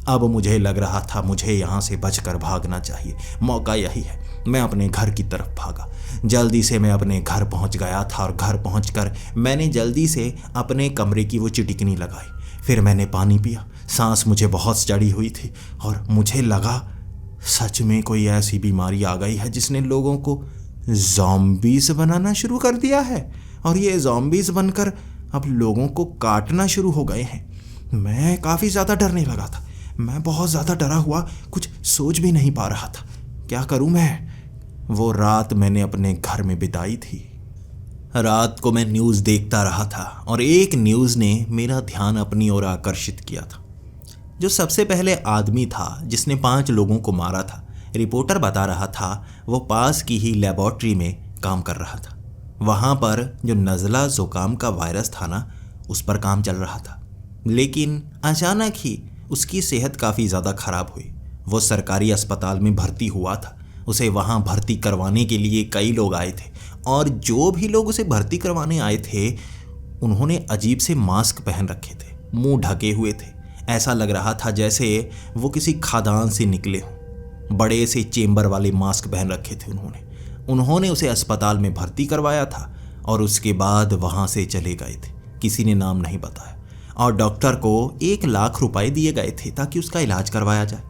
अब मुझे लग रहा था मुझे यहाँ से बचकर भागना चाहिए, मौका यही है। मैं अपने घर की तरफ भागा। जल्दी से मैं अपने घर पहुँच गया था और घर पहुँचकर मैंने जल्दी से अपने कमरे की वो चिटिकनी लगाई। फिर मैंने पानी पिया। सांस मुझे बहुत चढ़ी हुई थी और मुझे लगा सच में कोई ऐसी बीमारी आ गई है जिसने लोगों को ज़ॉम्बीज़ बनाना शुरू कर दिया है और ये ज़ॉम्बीज़ बनकर अब लोगों को काटना शुरू हो गए हैं। मैं काफ़ी ज़्यादा डरने लगा था। मैं बहुत ज़्यादा डरा हुआ कुछ सोच भी नहीं पा रहा था। क्या करूं मैं? वो रात मैंने अपने घर में बिताई थी। रात को मैं न्यूज़ देखता रहा था और एक न्यूज़ ने मेरा ध्यान अपनी ओर आकर्षित किया था। जो सबसे पहले आदमी था जिसने 5 लोगों को मारा था, रिपोर्टर बता रहा था वो पास की ही लेबॉर्ट्री में काम कर रहा था। वहाँ पर जो नज़ला ज़ुकाम का वायरस था ना, उस पर काम चल रहा था। लेकिन अचानक ही उसकी सेहत काफ़ी ज़्यादा ख़राब हुई। वो सरकारी अस्पताल में भर्ती हुआ था। उसे वहाँ भर्ती करवाने के लिए कई लोग आए थे और जो भी लोग उसे भर्ती करवाने आए थे उन्होंने अजीब से मास्क पहन रखे थे, मुंह ढके हुए थे। ऐसा लग रहा था जैसे वो किसी खादान से निकले हों। बड़े से चेम्बर वाले मास्क पहन रखे थे उन्होंने उसे अस्पताल में भर्ती करवाया था और उसके बाद वहाँ से चले गए थे। किसी ने नाम नहीं बताया और डॉक्टर को 1 लाख रुपए दिए गए थे ताकि उसका इलाज करवाया जाए।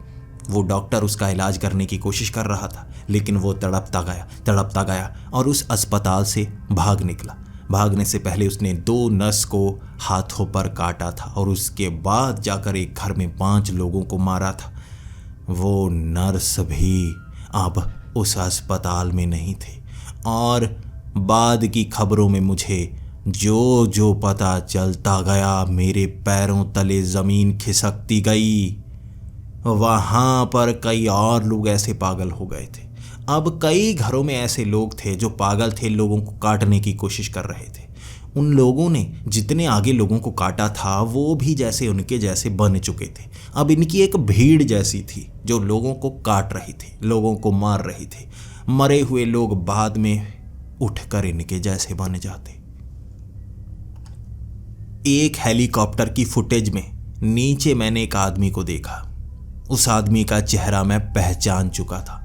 वो डॉक्टर उसका इलाज करने की कोशिश कर रहा था, लेकिन वो तड़पता गया और उस अस्पताल से भाग निकला। भागने से पहले उसने 2 नर्स को हाथों पर काटा था और उसके बाद जाकर एक घर में 5 लोगों को मारा था। वो नर्स भी अब उस अस्पताल में नहीं थे और बाद की खबरों में मुझे जो जो पता चलता गया मेरे पैरों तले ज़मीन खिसकती गई। वहाँ पर कई और लोग ऐसे पागल हो गए थे। अब कई घरों में ऐसे लोग थे जो पागल थे, लोगों को काटने की कोशिश कर रहे थे। उन लोगों ने जितने आगे लोगों को काटा था वो भी जैसे उनके जैसे बन चुके थे। अब इनकी एक भीड़ जैसी थी जो लोगों को काट रही थी, लोगों को मार रही थी। मरे हुए लोग बाद में उठकर इनके जैसे बन जाते। एक हेलीकॉप्टर की फुटेज में नीचे मैंने एक आदमी को देखा। उस आदमी का चेहरा मैं पहचान चुका था।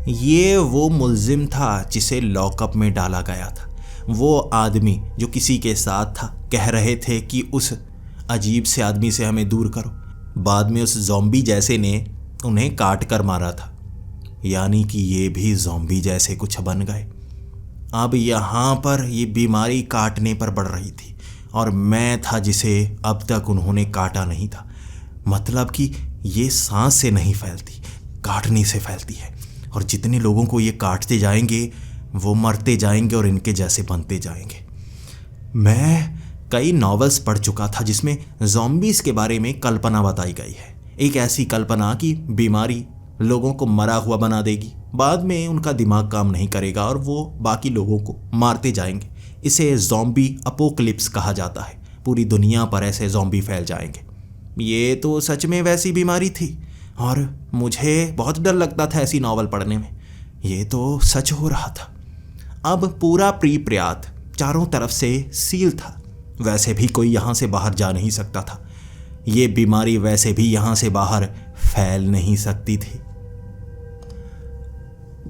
ये वो मुल्जिम था जिसे लॉकअप में डाला गया था। वो आदमी जो किसी के साथ था, कह रहे थे कि उस अजीब से आदमी से हमें दूर करो। बाद में उस ज़ॉम्बी जैसे ने उन्हें काट कर मारा था। यानी कि ये भी ज़ॉम्बी जैसे कुछ बन गए। अब यहाँ पर ये बीमारी काटने पर बढ़ रही थी और मैं था जिसे अब तक उन्होंने काटा नहीं था। मतलब कि ये सांस से नहीं फैलती, काटने से फैलती है और जितने लोगों को ये काटते जाएंगे वो मरते जाएंगे और इनके जैसे बनते जाएंगे। मैं कई नॉवेल्स पढ़ चुका था जिसमें ज़ॉम्बीज़ के बारे में कल्पना बताई गई है। एक ऐसी कल्पना कि बीमारी लोगों को मरा हुआ बना देगी, बाद में उनका दिमाग काम नहीं करेगा और वो बाकी लोगों को मारते जाएंगे। इसे ज़ॉम्बी अपोकलिप्स कहा जाता है। पूरी दुनिया पर ऐसे ज़ॉम्बी फैल जाएंगे। ये तो सच में वैसी बीमारी थी और मुझे बहुत डर लगता था ऐसी नॉवल पढ़ने में। ये तो सच हो रहा था। अब पूरा प्रीप्रयात चारों तरफ से सील था। वैसे भी कोई यहाँ से बाहर जा नहीं सकता था। ये बीमारी वैसे भी यहाँ से बाहर फैल नहीं सकती थी।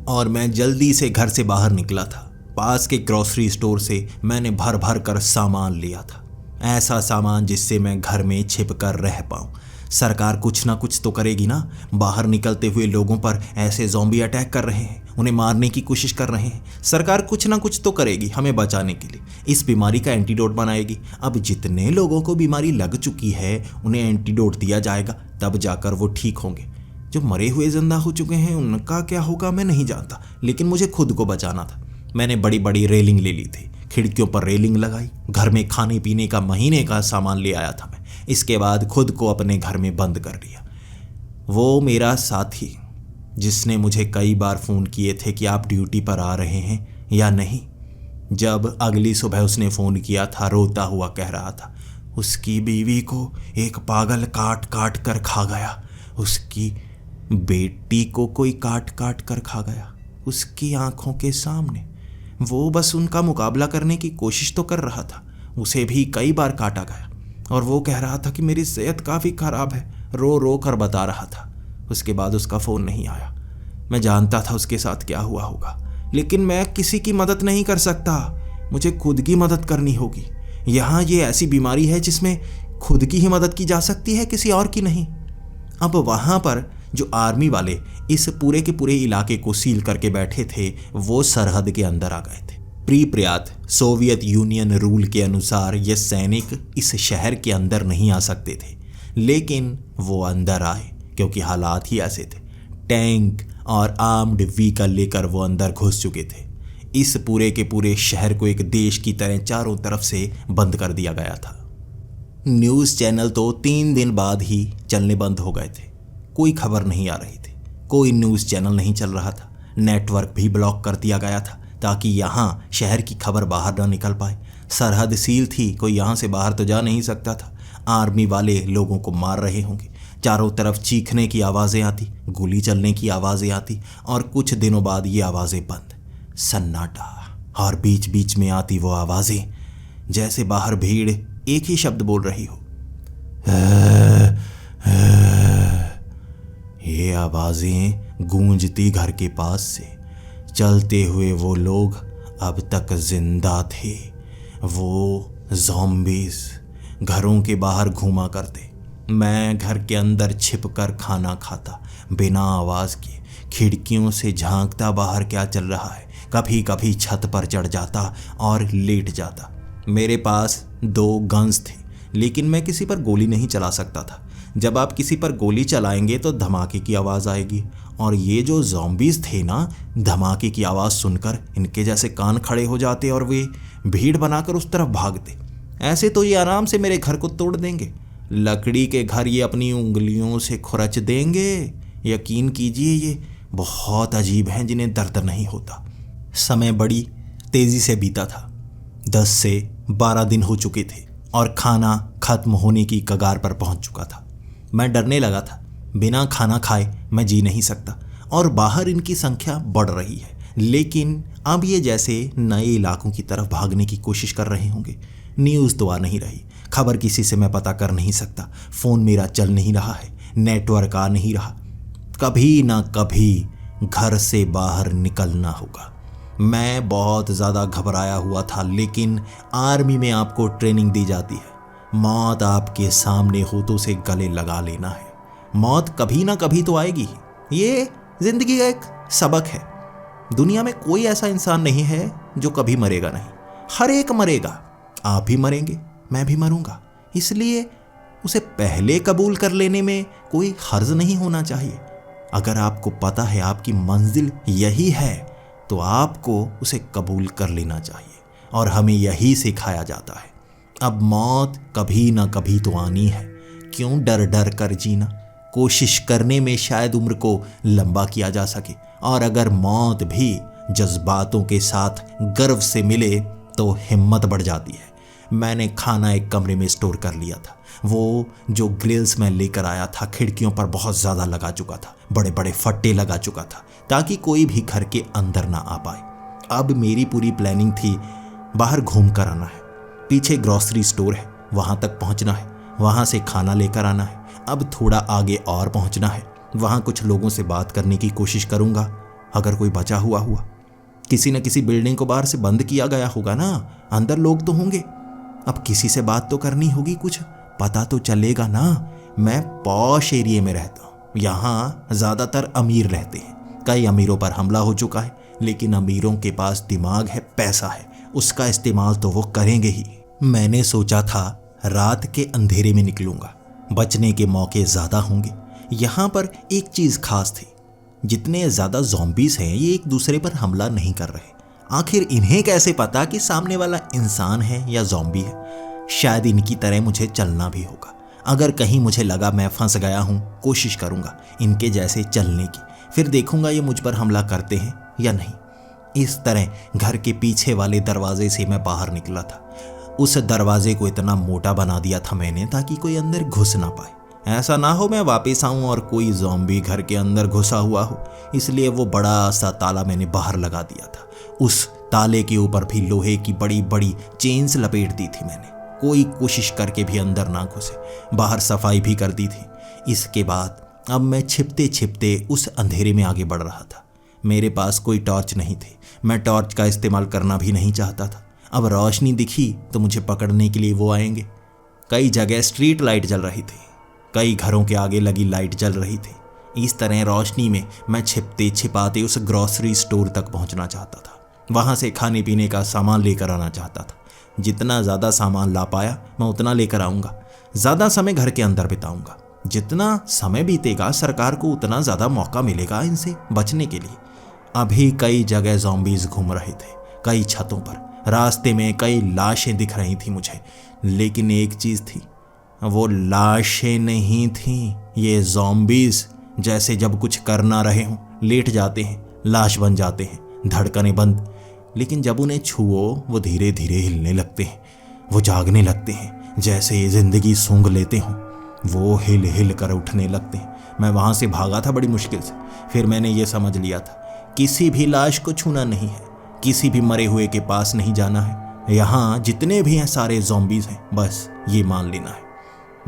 और मैं जल्दी से घर से बाहर निकला था। पास के ग्रोसरी स्टोर से मैंने भर भर कर सामान लिया था, ऐसा सामान जिससे मैं घर में छिप कर रह पाऊँ। सरकार कुछ ना कुछ तो करेगी ना। बाहर निकलते हुए लोगों पर ऐसे ज़ॉम्बी अटैक कर रहे हैं, उन्हें मारने की कोशिश कर रहे हैं। सरकार कुछ ना कुछ तो करेगी हमें बचाने के लिए, इस बीमारी का एंटीडोट बनाएगी। अब जितने लोगों को बीमारी लग चुकी है उन्हें एंटीडोट दिया जाएगा, तब जाकर वो ठीक होंगे। जो मरे हुए जिंदा हो चुके हैं उनका क्या होगा मैं नहीं जानता, लेकिन मुझे खुद को बचाना था। मैंने बड़ी बड़ी रेलिंग ले ली थी, खिड़कियों पर रेलिंग लगाई। घर में खाने पीने का महीने का सामान ले आया था मैं। इसके बाद खुद को अपने घर में बंद कर लिया। वो मेरा साथी जिसने मुझे कई बार फ़ोन किए थे कि आप ड्यूटी पर आ रहे हैं या नहीं, जब अगली सुबह उसने फ़ोन किया था रोता हुआ कह रहा था उसकी बीवी को एक पागल काट काट कर खा गया, उसकी बेटी को कोई काट काट कर खा गया उसकी आंखों के सामने। वो बस उनका मुकाबला करने की कोशिश तो कर रहा था, उसे भी कई बार काटा गया। और वो कह रहा था कि मेरी सेहत काफ़ी ख़राब है, रो रो कर बता रहा था। उसके बाद उसका फ़ोन नहीं आया। मैं जानता था उसके साथ क्या हुआ होगा, लेकिन मैं किसी की मदद नहीं कर सकता, मुझे खुद की मदद करनी होगी। यहाँ ये ऐसी बीमारी है जिसमें खुद की ही मदद की जा सकती है, किसी और की नहीं। अब वहाँ पर जो आर्मी वाले इस पूरे के पूरे इलाके को सील करके बैठे थे वो सरहद के अंदर आ गए थे। प्रीप्रयात सोवियत यूनियन रूल के अनुसार ये सैनिक इस शहर के अंदर नहीं आ सकते थे, लेकिन वो अंदर आए क्योंकि हालात ही ऐसे थे। टैंक और आर्म्ड व्हीकल लेकर वो अंदर घुस चुके थे। इस पूरे के पूरे शहर को एक देश की तरह चारों तरफ से बंद कर दिया गया था। न्यूज़ चैनल तो 3 दिन बाद ही चलने बंद हो गए थे। कोई खबर नहीं आ रही थी, कोई न्यूज़ चैनल नहीं चल रहा था। नेटवर्क भी ब्लॉक कर दिया गया था ताकि यहाँ शहर की खबर बाहर ना निकल पाए। सरहद सील थी, कोई यहाँ से बाहर तो जा नहीं सकता था। आर्मी वाले लोगों को मार रहे होंगे। चारों तरफ चीखने की आवाज़ें आती, गोली चलने की आवाज़ें आती, और कुछ दिनों बाद ये आवाज़ें बंद, सन्नाटा। और बीच बीच में आती वो आवाज़ें जैसे बाहर भीड़ एक ही शब्द बोल रही हो। ये आवाज़ें गूंजती घर के पास से। चलते हुए वो लोग अब तक जिंदा थे। वो ज़ॉम्बीज़ घरों के बाहर घूमा करते। मैं घर के अंदर छिपकर खाना खाता, बिना आवाज़ के, खिड़कियों से झांकता बाहर क्या चल रहा है। कभी कभी छत पर चढ़ जाता और लेट जाता। मेरे पास 2 गन्स थे, लेकिन मैं किसी पर गोली नहीं चला सकता था। जब आप किसी पर गोली चलाएंगे तो धमाके की आवाज़ आएगी, और ये जो ज़ॉम्बीज़ थे ना, धमाके की आवाज़ सुनकर इनके जैसे कान खड़े हो जाते और वे भीड़ बनाकर उस तरफ भागते। ऐसे तो ये आराम से मेरे घर को तोड़ देंगे। लकड़ी के घर ये अपनी उंगलियों से खुरच देंगे। यकीन कीजिए ये बहुत अजीब हैं जिन्हें दर्द नहीं होता। समय बड़ी तेज़ी से बीता था। 10 से 12 दिन हो चुके थे और खाना खत्म होने की कगार पर पहुंच चुका था। मैं डरने लगा था, बिना खाना खाए मैं जी नहीं सकता, और बाहर इनकी संख्या बढ़ रही है। लेकिन अब ये जैसे नए इलाकों की तरफ भागने की कोशिश कर रहे होंगे। न्यूज़ तो आ नहीं रही, खबर किसी से मैं पता कर नहीं सकता, फ़ोन मेरा चल नहीं रहा है, नेटवर्क आ नहीं रहा। कभी ना कभी घर से बाहर निकलना होगा। मैं बहुत ज़्यादा घबराया हुआ था, लेकिन आर्मी में आपको ट्रेनिंग दी जाती है, मौत आपके सामने हो तो उसे गले लगा लेना है। मौत कभी ना कभी तो आएगी ही, ये ज़िंदगी का एक सबक है। दुनिया में कोई ऐसा इंसान नहीं है जो कभी मरेगा नहीं, हर एक मरेगा। आप भी मरेंगे, मैं भी मरूंगा, इसलिए उसे पहले कबूल कर लेने में कोई हर्ज नहीं होना चाहिए। अगर आपको पता है आपकी मंजिल यही है तो आपको उसे कबूल कर लेना चाहिए, और हमें यही सिखाया जाता है। अब मौत कभी ना कभी तो आनी है, क्यों डर डर कर जीना। कोशिश करने में शायद उम्र को लंबा किया जा सके, और अगर मौत भी जज्बातों के साथ गर्व से मिले तो हिम्मत बढ़ जाती है। मैंने खाना एक कमरे में स्टोर कर लिया था। वो जो ग्रिल्स मैं लेकर आया था खिड़कियों पर बहुत ज़्यादा लगा चुका था, बड़े बड़े फट्टे लगा चुका था ताकि कोई भी घर के अंदर ना आ पाए। अब मेरी पूरी प्लानिंग थी, बाहर घूम कर आना है, पीछे ग्रॉसरी स्टोर है, वहां तक पहुंचना है, वहां से खाना लेकर आना है। अब थोड़ा आगे और पहुंचना है, वहां कुछ लोगों से बात करने की कोशिश करूंगा, अगर कोई बचा हुआ किसी न किसी बिल्डिंग को बाहर से बंद किया गया होगा ना, अंदर लोग तो होंगे। अब किसी से बात तो करनी होगी, कुछ पता तो चलेगा ना। मैं पॉश एरिया में रहता हूँ, यहाँ ज्यादातर अमीर रहते हैं। कई अमीरों पर हमला हो चुका है, लेकिन अमीरों के पास दिमाग है, पैसा है, उसका इस्तेमाल तो वो करेंगे ही। मैंने सोचा था रात के अंधेरे में निकलूंगा, बचने के मौके ज्यादा होंगे। यहाँ पर एक चीज खास थी, जितने ज्यादा ज़ॉम्बीज हैं ये एक दूसरे पर हमला नहीं कर रहे। आखिर इन्हें कैसे पता कि सामने वाला इंसान है या ज़ॉम्बी है? शायद इनकी तरह मुझे चलना भी होगा। अगर कहीं मुझे लगा मैं फंस गया हूँ, कोशिश करूंगा इनके जैसे चलने की, फिर देखूंगा ये मुझ पर हमला करते हैं या नहीं। इस तरह घर के पीछे वाले दरवाजे से मैं बाहर निकला था। उस दरवाजे को इतना मोटा बना दिया था मैंने ताकि कोई अंदर घुस ना पाए। ऐसा ना हो मैं वापस आऊं और कोई ज़ॉम्बी घर के अंदर घुसा हुआ हो, इसलिए वो बड़ा सा ताला मैंने बाहर लगा दिया था। उस ताले के ऊपर भी लोहे की बड़ी बड़ी चेन्स लपेट दी थी मैंने, कोई कोशिश करके भी अंदर ना घुसे। बाहर सफाई भी कर दी थी। इसके बाद अब मैं छिपते छिपते उस अंधेरे में आगे बढ़ रहा था। मेरे पास कोई टॉर्च नहीं थी, मैं टॉर्च का इस्तेमाल करना भी नहीं चाहता था। अब रोशनी दिखी तो मुझे पकड़ने के लिए वो आएंगे। कई जगह स्ट्रीट लाइट जल रही थी, कई घरों के आगे लगी लाइट जल रही थी। इस तरह रोशनी में मैं छिपते छिपाते उस ग्रॉसरी स्टोर तक पहुंचना चाहता था। वहां से खाने पीने का सामान लेकर आना चाहता था। जितना ज़्यादा सामान ला पाया मैं उतना लेकर आऊँगा। ज़्यादा समय घर के अंदर बिताऊँगा। जितना समय बीतेगा सरकार को उतना ज़्यादा मौका मिलेगा इनसे बचने के लिए। अभी कई जगह ज़ॉम्बीज घूम रहे थे, कई छतों पर, रास्ते में कई लाशें दिख रही थी मुझे। लेकिन एक चीज़ थी, वो लाशें नहीं थीं, ये ज़ॉम्बीज। जैसे जब कुछ कर ना रहे हों लेट जाते हैं, लाश बन जाते हैं, धड़कनें बंद। लेकिन जब उन्हें छुओ वो धीरे धीरे हिलने लगते हैं, वो जागने लगते हैं, जैसे ये जिंदगी सूंघ लेते हों। वो हिल हिल कर उठने लगते हैं। मैं वहाँ से भागा था बड़ी मुश्किल से। फिर मैंने ये समझ लिया था किसी भी लाश को छूना नहीं है, किसी भी मरे हुए के पास नहीं जाना है। यहाँ जितने भी हैं सारे ज़ॉम्बीज हैं, बस ये मान लेना है।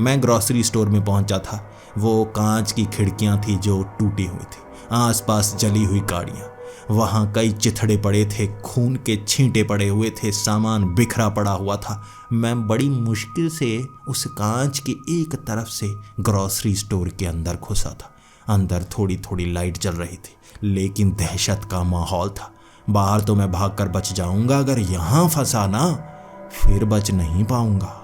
मैं ग्रॉसरी स्टोर में पहुंचा था। वो कांच की खिड़कियां थी जो टूटी हुई थी, आसपास जली हुई गाड़ियां, वहां कई चिथड़े पड़े थे, खून के छींटे पड़े हुए थे, सामान बिखरा पड़ा हुआ था। मैं बड़ी मुश्किल से उस कांच की एक तरफ से ग्रॉसरी स्टोर के अंदर घुसा था। अंदर थोड़ी थोड़ी लाइट जल रही थी, लेकिन दहशत का माहौल था। बाहर तो मैं भागकर बच जाऊंगा, अगर यहां फंसा ना फिर बच नहीं पाऊंगा।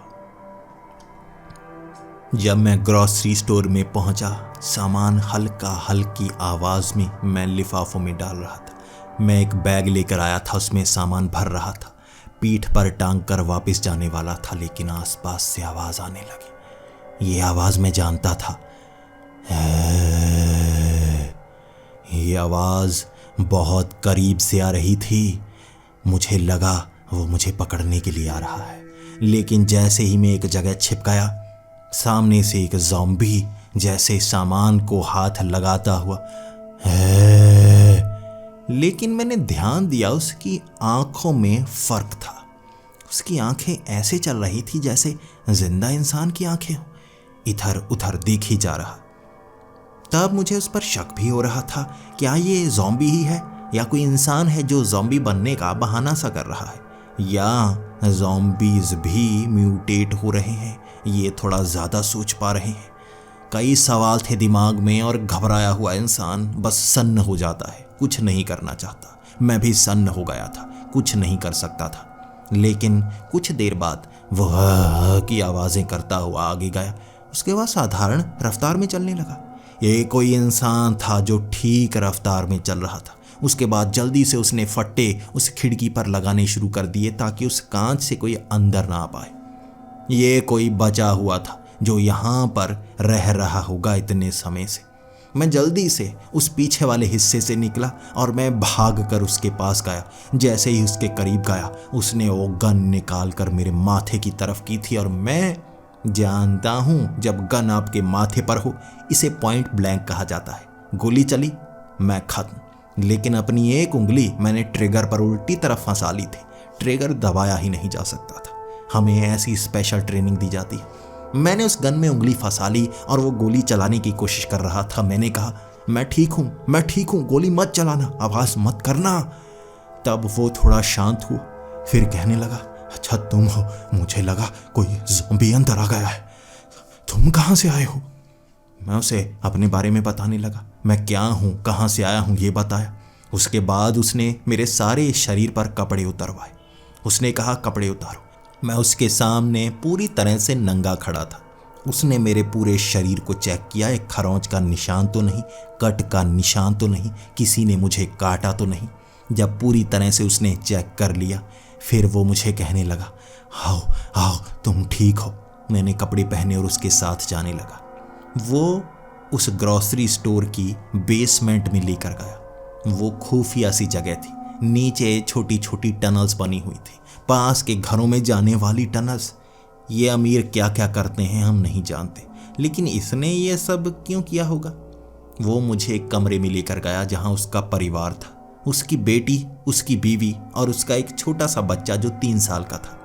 जब मैं ग्रॉसरी स्टोर में पहुंचा, सामान हल्का हल्की आवाज में मैं लिफाफों में डाल रहा था। मैं एक बैग लेकर आया था, उसमें सामान भर रहा था, पीठ पर टांग कर वापस जाने वाला था, लेकिन आसपास से आवाज आने लगी। ये आवाज मैं जानता था। ये आवाज बहुत करीब से आ रही थी। मुझे लगा वो मुझे पकड़ने के लिए आ रहा है, लेकिन जैसे ही मैं एक जगह छिप गया, सामने से एक ज़ॉम्बी जैसे सामान को हाथ लगाता हुआ, लेकिन मैंने ध्यान दिया उसकी आंखों में फर्क था। उसकी आंखें ऐसे चल रही थी जैसे जिंदा इंसान की आंखें हो, इधर उधर देख ही जा रहा। तब मुझे उस पर शक भी हो रहा था, क्या ये ज़ॉम्बी ही है या कोई इंसान है जो ज़ॉम्बी बनने का बहाना सा कर रहा है, या ज़ॉम्बीज भी म्यूटेट हो रहे हैं। ये थोड़ा ज़्यादा सोच पा रहे हैं। कई सवाल थे दिमाग में और घबराया हुआ इंसान बस सन्न हो जाता है, कुछ नहीं करना चाहता। मैं भी सन्न हो गया था, कुछ नहीं कर सकता था। लेकिन कुछ देर बाद वह की आवाज़ें करता हुआ आगे गया। उसके बाद साधारण रफ्तार में चलने लगा। ये कोई इंसान था जो ठीक रफ्तार में चल रहा था। उसके बाद जल्दी से उसने फट्टे उस खिड़की पर लगाने शुरू कर दिए ताकि उस कांच से कोई अंदर ना आ पाए। ये कोई बचा हुआ था जो यहाँ पर रह रहा होगा इतने समय से। मैं जल्दी से उस पीछे वाले हिस्से से निकला और मैं भाग कर उसके पास गया। जैसे ही उसके करीब गया, उसने वो गन निकाल कर मेरे माथे की तरफ की थी, और मैं जानता हूँ जब गन आपके माथे पर हो इसे पॉइंट ब्लैंक कहा जाता है। गोली चली, मैं खत्म। लेकिन अपनी एक उंगली मैंने ट्रिगर पर उल्टी तरफ फंसा ली थी। ट्रिगर दबाया ही नहीं जा सकता था, हमें ऐसी स्पेशल ट्रेनिंग दी जाती है। मैंने उस गन में उंगली फंसा ली और वो गोली चलाने की कोशिश कर रहा था। मैंने कहा, मैं ठीक हूँ, गोली मत चलाना, आवाज मत करना। तब वो थोड़ा शांत हुआ, फिर कहने लगा, अच्छा तुम हो, मुझे लगा कोई ज़ॉम्बी अंदर आ गया है, तुम कहाँ से आए हो? मैं उसे अपने बारे में बताने लगा, मैं क्या हूँ, कहाँ से आया हूँ ये बताया। उसके बाद उसने मेरे सारे शरीर पर कपड़े उतरवाए। उसने कहा, कपड़े उतारो। मैं उसके सामने पूरी तरह से नंगा खड़ा था। उसने मेरे पूरे शरीर को चेक किया, एक खरोंच का निशान तो नहीं, कट का निशान तो नहीं, किसी ने मुझे काटा तो नहीं। जब पूरी तरह से उसने चेक कर लिया, फिर वो मुझे कहने लगा, आओ आओ तुम ठीक हो। मैंने कपड़े पहने और उसके साथ जाने लगा। वो उस ग्रॉसरी स्टोर की बेसमेंट में लेकर गया। वो खुफिया सी जगह थी, नीचे छोटी छोटी टनल्स बनी हुई थी, पास के घरों में जाने वाली टनल्स। ये अमीर क्या क्या करते हैं हम नहीं जानते, लेकिन इसने ये सब क्यों किया होगा। वो मुझे एक कमरे में लेकर गया जहां उसका परिवार था, उसकी बेटी, उसकी बीवी और उसका एक छोटा सा बच्चा जो 3 साल का था।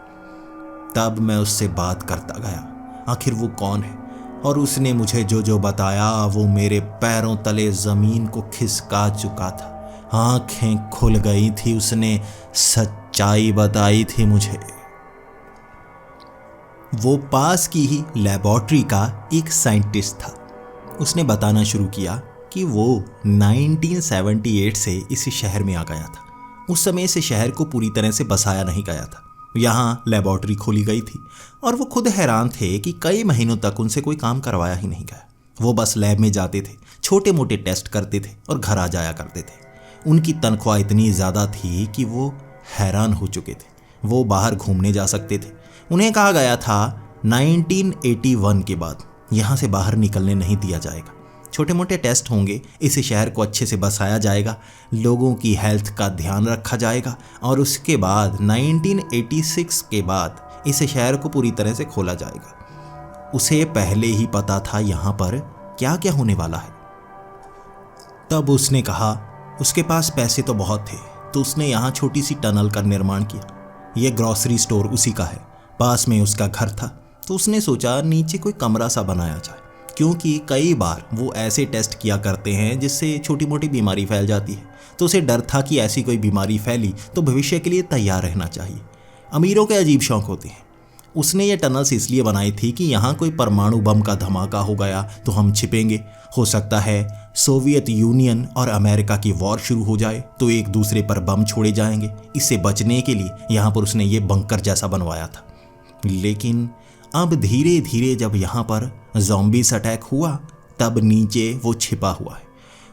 तब मैं उससे बात करता गया, आखिर वो कौन है, और उसने मुझे जो जो बताया वो मेरे पैरों तले ज़मीन को खिसका चुका था। आंखें खुल गई थी, उसने सच्चाई बताई थी मुझे। वो पास की ही लेबोरेटरी का एक साइंटिस्ट था। उसने बताना शुरू किया कि वो 1978 से इस शहर में आ गया था। उस समय इस शहर को पूरी तरह से बसाया नहीं गया था। यहाँ लेबोरेटरी खोली गई थी और वो खुद हैरान थे कि कई महीनों तक उनसे कोई काम करवाया ही नहीं गया। वो बस लैब में जाते थे, छोटे मोटे टेस्ट करते थे और घर आ जाया करते थे। उनकी तनख्वाह इतनी ज़्यादा थी कि वो हैरान हो चुके थे। वो बाहर घूमने जा सकते थे। उन्हें कहा गया था 1981 के बाद यहाँ से बाहर निकलने नहीं दिया जाएगा। छोटे मोटे टेस्ट होंगे, इस शहर को अच्छे से बसाया जाएगा, लोगों की हेल्थ का ध्यान रखा जाएगा और उसके बाद 1986 के बाद इस शहर को पूरी तरह से खोला जाएगा। उसे पहले ही पता था यहाँ पर क्या क्या होने वाला है। तब उसने कहा, उसके पास पैसे तो बहुत थे, तो उसने यहाँ छोटी सी टनल का निर्माण किया। ये ग्रॉसरी स्टोर उसी का है, पास में उसका घर था, तो उसने सोचा नीचे कोई कमरा सा बनाया जाए, क्योंकि कई बार वो ऐसे टेस्ट किया करते हैं जिससे छोटी मोटी बीमारी फैल जाती है। तो उसे डर था कि ऐसी कोई बीमारी फैली तो भविष्य के लिए तैयार रहना चाहिए। अमीरों के अजीब शौक होते हैं। उसने ये टनल्स इसलिए बनाई थी कि यहाँ कोई परमाणु बम का धमाका हो गया तो हम छिपेंगे। हो सकता है सोवियत यूनियन और अमेरिका की वॉर शुरू हो जाए तो एक दूसरे पर बम छोड़े जाएंगे। इससे बचने के लिए यहाँ पर उसने ये बंकर जैसा बनवाया था। लेकिन अब धीरे धीरे जब यहाँ पर ज़ॉम्बीज़ अटैक हुआ, तब नीचे वो छिपा हुआ है।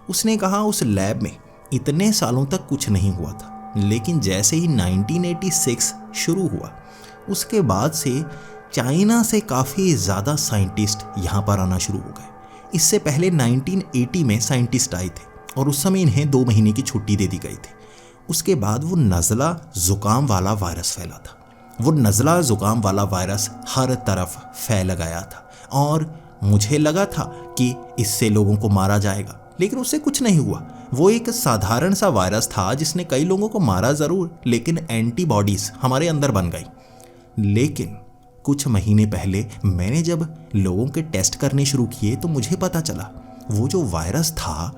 उसने कहा उस लैब में इतने सालों तक कुछ नहीं हुआ था, लेकिन जैसे ही 1986 शुरू हुआ उसके बाद से चाइना से काफ़ी ज़्यादा साइंटिस्ट यहाँ पर आना शुरू हो गए। इससे पहले 1980 में साइंटिस्ट आए थे और उस समय इन्हें 2 महीने की छुट्टी दे दी गई थी। उसके बाद वो नज़ला ज़ुकाम वाला वायरस फैला था। वो नज़ला ज़ुकाम वाला वायरस हर तरफ फैल गया था और मुझे लगा था कि इससे लोगों को मारा जाएगा, लेकिन उससे कुछ नहीं हुआ। वो एक साधारण सा वायरस था जिसने कई लोगों को मारा ज़रूर, लेकिन एंटीबॉडीज़ हमारे अंदर बन गई। लेकिन कुछ महीने पहले मैंने जब लोगों के टेस्ट करने शुरू किए तो मुझे पता चला वो जो वायरस था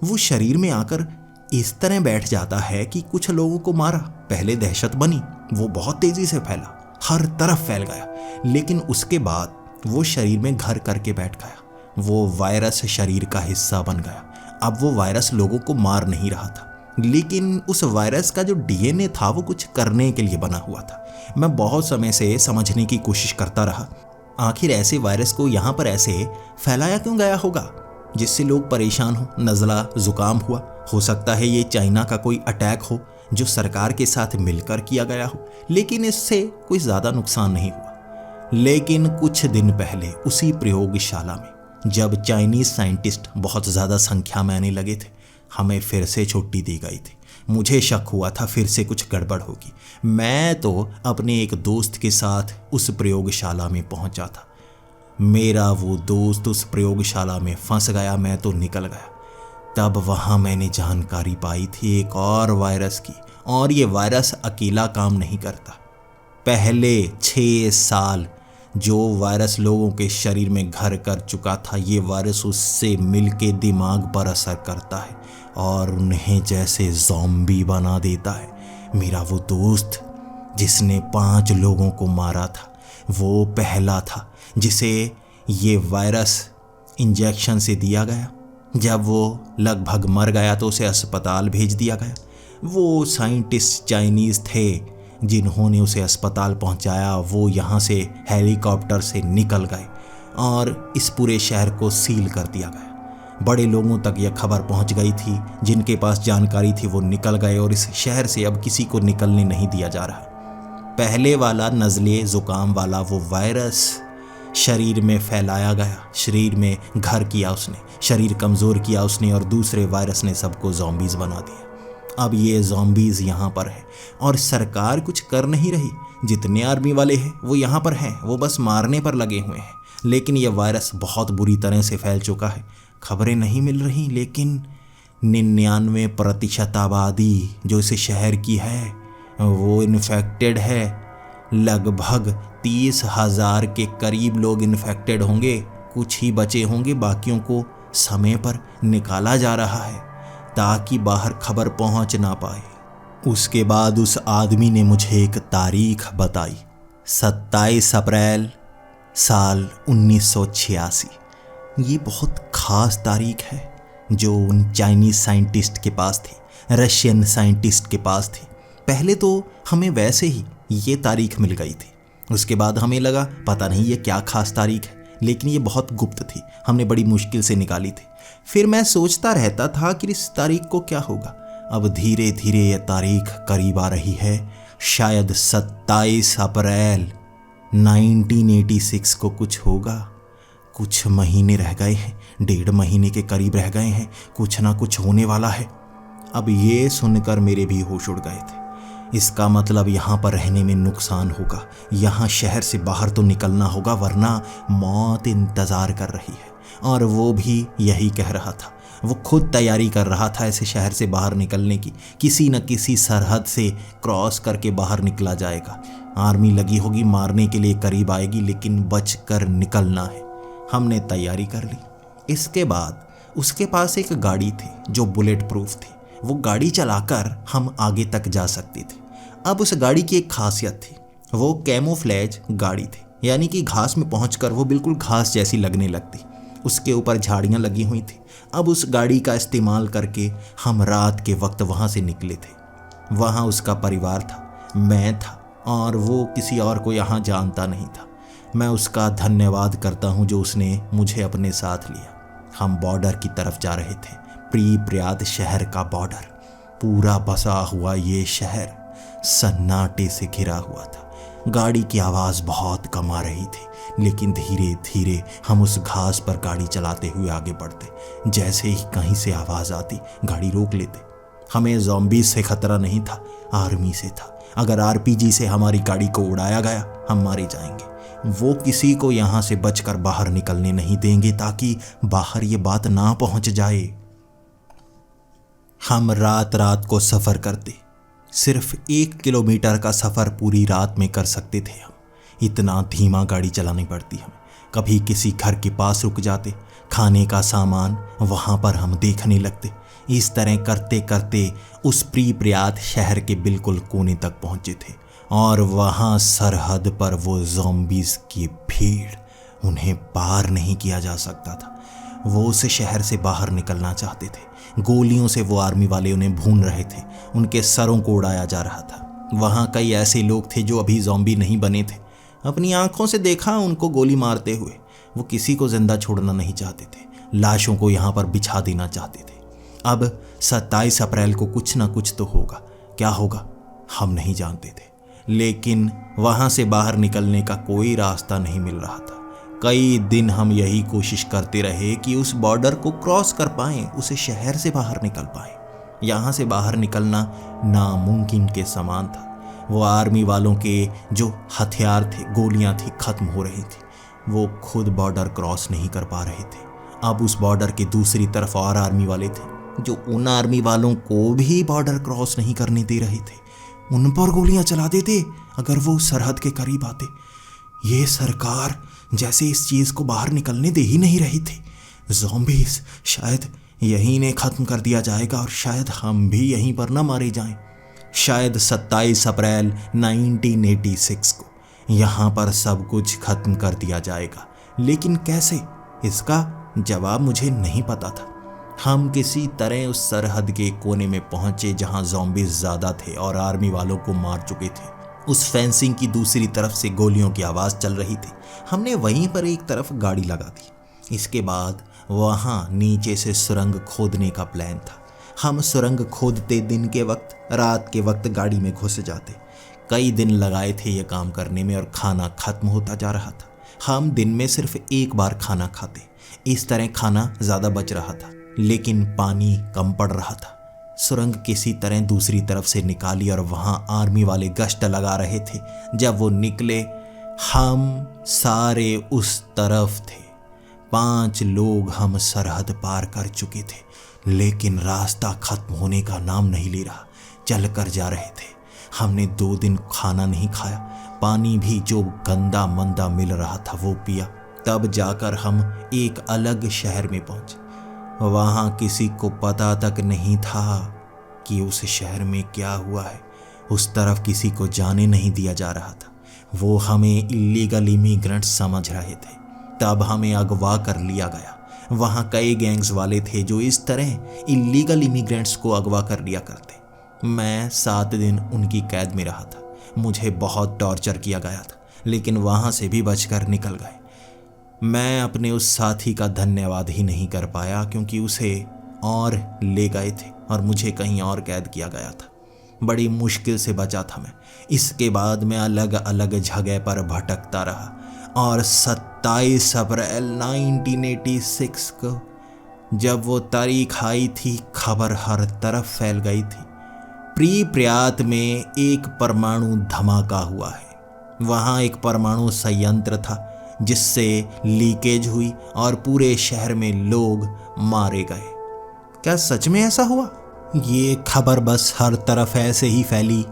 वो शरीर में आकर इस तरह बैठ जाता है कि कुछ लोगों को मारा। पहले दहशत बनी, वो बहुत तेज़ी से फैला, हर तरफ फैल गया, लेकिन उसके बाद वो शरीर में घर करके बैठ गया। वो वायरस शरीर का हिस्सा बन गया। अब वो वायरस लोगों को मार नहीं रहा था, लेकिन उस वायरस का जो डीएनए था वो कुछ करने के लिए बना हुआ था। मैं बहुत समय से समझने की कोशिश करता रहा, आखिर ऐसे वायरस को यहाँ पर ऐसे फैलाया क्यों गया होगा जिससे लोग परेशान हो, नज़ला ज़ुकाम हुआ। हो सकता है ये चाइना का कोई अटैक हो जो सरकार के साथ मिलकर किया गया हो, लेकिन इससे कोई ज़्यादा नुकसान नहीं हुआ। लेकिन कुछ दिन पहले उसी प्रयोगशाला में जब चाइनीज़ साइंटिस्ट बहुत ज़्यादा संख्या में आने लगे थे, हमें फिर से छुट्टी दी गई थी। मुझे शक हुआ था फिर से कुछ गड़बड़ होगी। मैं तो अपने एक दोस्त के साथ उस प्रयोगशाला में पहुंचा था। मेरा वो दोस्त उस प्रयोगशाला में फंस गया, मैं तो निकल गया। तब वहाँ मैंने जानकारी पाई थी एक और वायरस की, और ये वायरस अकेला काम नहीं करता। पहले 6 साल जो वायरस लोगों के शरीर में घर कर चुका था, ये वायरस उससे मिलके दिमाग पर असर करता है और उन्हें जैसे ज़ॉम्बी बना देता है। मेरा वो दोस्त जिसने 5 लोगों को मारा था, वो पहला था जिसे ये वायरस इंजेक्शन से दिया गया। जब वो लगभग मर गया तो उसे अस्पताल भेज दिया गया। वो साइंटिस्ट चाइनीज़ थे जिन्होंने उसे अस्पताल पहुंचाया। वो यहाँ से हेलीकॉप्टर से निकल गए और इस पूरे शहर को सील कर दिया गया। बड़े लोगों तक यह खबर पहुंच गई थी, जिनके पास जानकारी थी वो निकल गए और इस शहर से अब किसी को निकलने नहीं दिया जा रहा। पहले वाला नज़ले ज़ुकाम वाला वो वायरस शरीर में फैलाया गया, शरीर में घर किया उसने, शरीर कमज़ोर किया उसने, और दूसरे वायरस ने सबको ज़ॉम्बीज़ बना दिया। अब ये ज़ॉम्बीज़ यहाँ पर है और सरकार कुछ कर नहीं रही। जितने आर्मी वाले हैं वो यहाँ पर हैं, वो बस मारने पर लगे हुए हैं। लेकिन ये वायरस बहुत बुरी तरह से फैल चुका है। खबरें नहीं मिल रही, लेकिन 99% आबादी जो इस शहर की है वो इन्फेक्टेड है। लगभग 30,000 के करीब लोग इन्फेक्टेड होंगे, कुछ ही बचे होंगे। बाकियों को समय पर निकाला जा रहा है ताकि बाहर खबर पहुंच ना पाए। उसके बाद उस आदमी ने मुझे एक तारीख बताई, 27 अप्रैल साल 1986। ये बहुत ख़ास तारीख है जो उन चाइनीज़ साइंटिस्ट के पास थी, रशियन साइंटिस्ट के पास थी। पहले तो हमें वैसे ही ये तारीख मिल गई थी। उसके बाद हमें लगा पता नहीं ये क्या ख़ास तारीख है, लेकिन ये बहुत गुप्त थी, हमने बड़ी मुश्किल से निकाली थी। फिर मैं सोचता रहता था कि इस तारीख को क्या होगा। अब धीरे धीरे यह तारीख करीब आ रही है। शायद 27 अप्रैल 1986 को कुछ होगा। कुछ महीने रह गए हैं, 1.5 महीने के करीब रह गए हैं, कुछ ना कुछ होने वाला है। अब ये सुनकर मेरे भी होश उड़ गए थे। इसका मतलब यहाँ पर रहने में नुकसान होगा, यहाँ शहर से बाहर तो निकलना होगा, वरना मौत इंतज़ार कर रही है। और वो भी यही कह रहा था। वो खुद तैयारी कर रहा था ऐसे शहर से बाहर निकलने की। किसी न किसी सरहद से क्रॉस करके बाहर निकला जाएगा। आर्मी लगी होगी, मारने के लिए करीब आएगी, लेकिन बच कर निकलना है। हमने तैयारी कर ली। इसके बाद उसके पास एक गाड़ी थी जो बुलेट प्रूफ थी। वो गाड़ी चलाकर हम आगे तक जा सकते थे। अब उस गाड़ी की एक खासियत थी, वो कैमोफ्लेज गाड़ी थी, यानी कि घास में पहुंचकर वो बिल्कुल घास जैसी लगने लगती। उसके ऊपर झाड़ियाँ लगी हुई थी। अब उस गाड़ी का इस्तेमाल करके हम रात के वक्त वहाँ से निकले थे। वहाँ उसका परिवार था, मैं था, और वो किसी और को यहाँ जानता नहीं था। मैं उसका धन्यवाद करता हूँ जो उसने मुझे अपने साथ लिया। हम बॉर्डर की तरफ जा रहे थे, प्रीप्रियाद शहर का बॉर्डर। पूरा बसा हुआ ये शहर सन्नाटे से घिरा हुआ था। गाड़ी की आवाज़ बहुत कम आ रही थी, लेकिन धीरे धीरे हम उस घास पर गाड़ी चलाते हुए आगे बढ़ते। जैसे ही कहीं से आवाज़ आती गाड़ी रोक लेते। हमें ज़ॉम्बी से खतरा नहीं था, आर्मी से था। अगर आरपीजी से हमारी गाड़ी को उड़ाया गया हम मारे जाएंगे। वो किसी को यहाँ से बचकर बाहर निकलने नहीं देंगे ताकि बाहर ये बात ना पहुँच जाए। हम रात रात को सफ़र करते। सिर्फ 1 किलोमीटर का सफ़र पूरी रात में कर सकते थे हम। इतना धीमा गाड़ी चलानी पड़ती हमें। कभी किसी घर के पास रुक जाते, खाने का सामान वहाँ पर हम देखने लगते। इस तरह करते करते उस प्रीप्रियाद शहर के बिल्कुल कोने तक पहुँचे थे, और वहाँ सरहद पर वो ज़ॉम्बीज़ की भीड़, उन्हें पार नहीं किया जा सकता था। वो उस शहर से बाहर निकलना चाहते थे। गोलियों से वो आर्मी वाले उन्हें भून रहे थे, उनके सरों को उड़ाया जा रहा था। वहाँ कई ऐसे लोग थे जो अभी ज़ॉम्बी नहीं बने थे। अपनी आंखों से देखा उनको गोली मारते हुए। वो किसी को जिंदा छोड़ना नहीं चाहते थे, लाशों को यहाँ पर बिछा देना चाहते थे। अब 27 अप्रैल को कुछ ना कुछ तो होगा। क्या होगा हम नहीं जानते थे, लेकिन वहाँ से बाहर निकलने का कोई रास्ता नहीं मिल रहा था। कई दिन हम यही कोशिश करते रहे कि उस बॉर्डर को क्रॉस कर पाएं, उस शहर से बाहर निकल पाएं। यहाँ से बाहर निकलना नामुमकिन के समान था। वो आर्मी वालों के जो हथियार थे, गोलियाँ थी, ख़त्म हो रही थी। वो खुद बॉर्डर क्रॉस नहीं कर पा रहे थे। अब उस बॉर्डर के दूसरी तरफ और आर्मी वाले थे। जो उन आर्मी वालों को भी बॉर्डर क्रॉस नहीं करने दे रहे थे, उन पर गोलियां चला देते अगर वो सरहद के करीब आते। ये सरकार जैसे इस चीज़ को बाहर निकलने दे ही नहीं रही थी। ज़ॉम्बीज़ शायद यहीं ने ख़त्म कर दिया जाएगा और शायद हम भी यहीं पर ना मारे जाएं। शायद 27 अप्रैल 1986 को यहाँ पर सब कुछ ख़त्म कर दिया जाएगा, लेकिन कैसे, इसका जवाब मुझे नहीं पता था। हम किसी तरह उस सरहद के कोने में पहुंचे जहां ज़ॉम्बीज़ ज़्यादा थे और आर्मी वालों को मार चुके थे। उस फेंसिंग की दूसरी तरफ से गोलियों की आवाज़ चल रही थी। हमने वहीं पर एक तरफ गाड़ी लगा दी। इसके बाद वहां नीचे से सुरंग खोदने का प्लान था। हम सुरंग खोदते दिन के वक्त, रात के वक्त गाड़ी में घुस जाते। कई दिन लगाए थे ये काम करने में और खाना खत्म होता जा रहा था। हम दिन में सिर्फ एक बार खाना खाते। इस तरह खाना ज़्यादा बच रहा था, लेकिन पानी कम पड़ रहा था। सुरंग किसी तरह दूसरी तरफ से निकाली और वहां आर्मी वाले गश्त लगा रहे थे। जब वो निकले, हम सारे उस तरफ थे। 5 लोग हम सरहद पार कर चुके थे, लेकिन रास्ता खत्म होने का नाम नहीं ले रहा। चल कर जा रहे थे। हमने 2 दिन खाना नहीं खाया। पानी भी जो गंदा मंदा मिल रहा था वो पिया। तब जाकर हम एक अलग शहर में पहुंचे। वहाँ किसी को पता तक नहीं था कि उस शहर में क्या हुआ है। उस तरफ किसी को जाने नहीं दिया जा रहा था। वो हमें इल्लीगल इमिग्रेंट्स समझ रहे थे। तब हमें अगवा कर लिया गया। वहाँ कई गैंग्स वाले थे जो इस तरह इल्लीगल इमिग्रेंट्स को अगवा कर लिया करते। मैं 7 दिन उनकी कैद में रहा था। मुझे बहुत टॉर्चर किया गया था, लेकिन वहाँ से भी बचकर निकल गए। मैं अपने उस साथी का धन्यवाद ही नहीं कर पाया, क्योंकि उसे और ले गए थे और मुझे कहीं और कैद किया गया था। बड़ी मुश्किल से बचा था मैं। इसके बाद मैं अलग अलग जगह पर भटकता रहा और 27 अप्रैल 1986 को जब वो तारीख आई थी, खबर हर तरफ फैल गई थी। प्रीप्रियात में एक परमाणु धमाका हुआ है। वहाँ एक परमाणु संयंत्र था जिससे लीकेज हुई और पूरे शहर में लोग मारे गए। क्या सच में ऐसा हुआ? ये खबर बस हर तरफ ऐसे ही फैली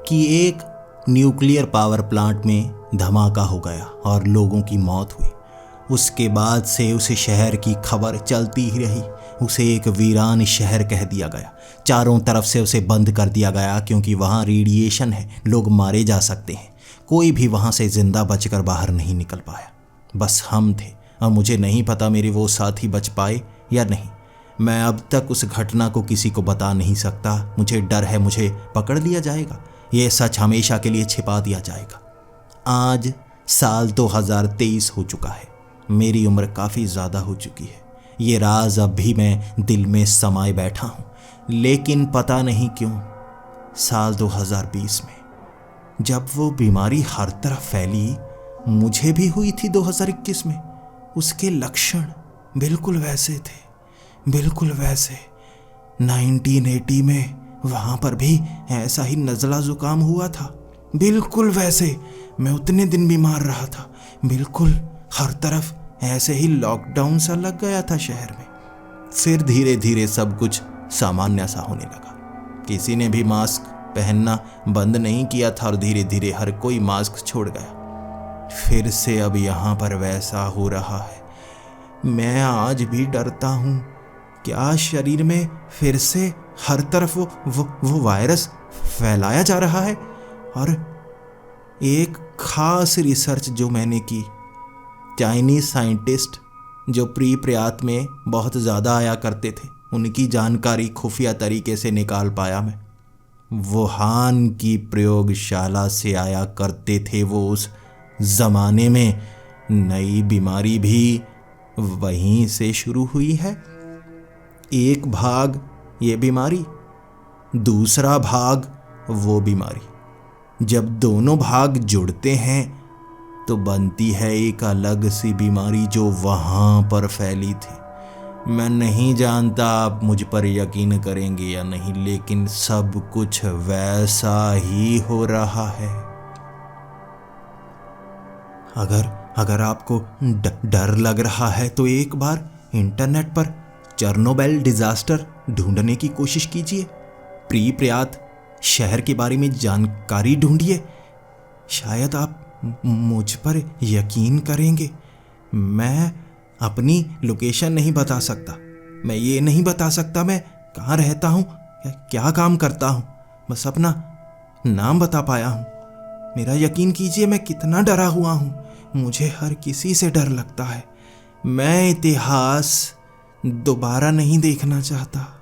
कि एक न्यूक्लियर पावर प्लांट में धमाका हो गया और लोगों की मौत हुई। उसके बाद से उस शहर की खबर चलती ही रही। उसे एक वीरान शहर कह दिया गया। चारों तरफ से उसे बंद कर दिया गया, क्योंकि वहाँ रेडिएशन है, लोग मारे जा सकते हैं। कोई भी वहाँ से जिंदा बचकर बाहर नहीं निकल पाया। बस हम थे और मुझे नहीं पता मेरे वो साथी बच पाए या नहीं। मैं अब तक उस घटना को किसी को बता नहीं सकता। मुझे डर है मुझे पकड़ लिया जाएगा। ये सच हमेशा के लिए छिपा दिया जाएगा। आज साल 2023 हो चुका है। मेरी उम्र काफ़ी ज़्यादा हो चुकी है। ये राज अब भी मैं दिल में समाये बैठा हूँ, लेकिन पता नहीं क्यों साल 2020 में जब वो बीमारी हर तरफ फैली, मुझे भी हुई थी 2021 में। उसके लक्षण बिल्कुल वैसे थे, बिल्कुल वैसे। 1980 में वहाँ पर भी ऐसा ही नज़ला ज़ुकाम हुआ था, बिल्कुल वैसे। मैं उतने दिन बीमार रहा था, बिल्कुल हर तरफ ऐसे ही लॉकडाउन सा लग गया था शहर में। फिर धीरे धीरे सब कुछ सामान्य सा होने लगा। किसी ने भी मास्क पहनना बंद नहीं किया था और धीरे धीरे हर कोई मास्क छोड़ गया। फिर से अब यहाँ पर वैसा हो रहा है। मैं आज भी डरता हूँ, क्या शरीर में फिर से हर तरफ वो वायरस फैलाया जा रहा है। और एक खास रिसर्च जो मैंने की, चाइनीज साइंटिस्ट जो प्रीप्रियात में बहुत ज़्यादा आया करते थे, उनकी जानकारी खुफिया तरीके से निकाल पाया मैं। वुहान की प्रयोगशाला से आया करते थे वो उस ज़माने में। नई बीमारी भी वहीं से शुरू हुई है। एक भाग ये बीमारी, दूसरा भाग वो बीमारी। जब दोनों भाग जुड़ते हैं तो बनती है एक अलग सी बीमारी जो वहाँ पर फैली थी। मैं नहीं जानता आप मुझ पर यकीन करेंगे या नहीं, लेकिन सब कुछ वैसा ही हो रहा है। अगर आपको डर लग रहा है तो एक बार इंटरनेट पर चेर्नोबिल डिजास्टर ढूंढने की कोशिश कीजिए। प्रिय शहर के बारे में जानकारी ढूंढिए। शायद आप मुझ पर यकीन करेंगे। मैं अपनी लोकेशन नहीं बता सकता। मैं ये नहीं बता सकता मैं कहाँ रहता हूँ, क्या काम करता हूँ। बस अपना नाम बता पाया हूँ। मेरा यकीन कीजिए, मैं कितना डरा हुआ हूँ। मुझे हर किसी से डर लगता है। मैं इतिहास दोबारा नहीं देखना चाहता।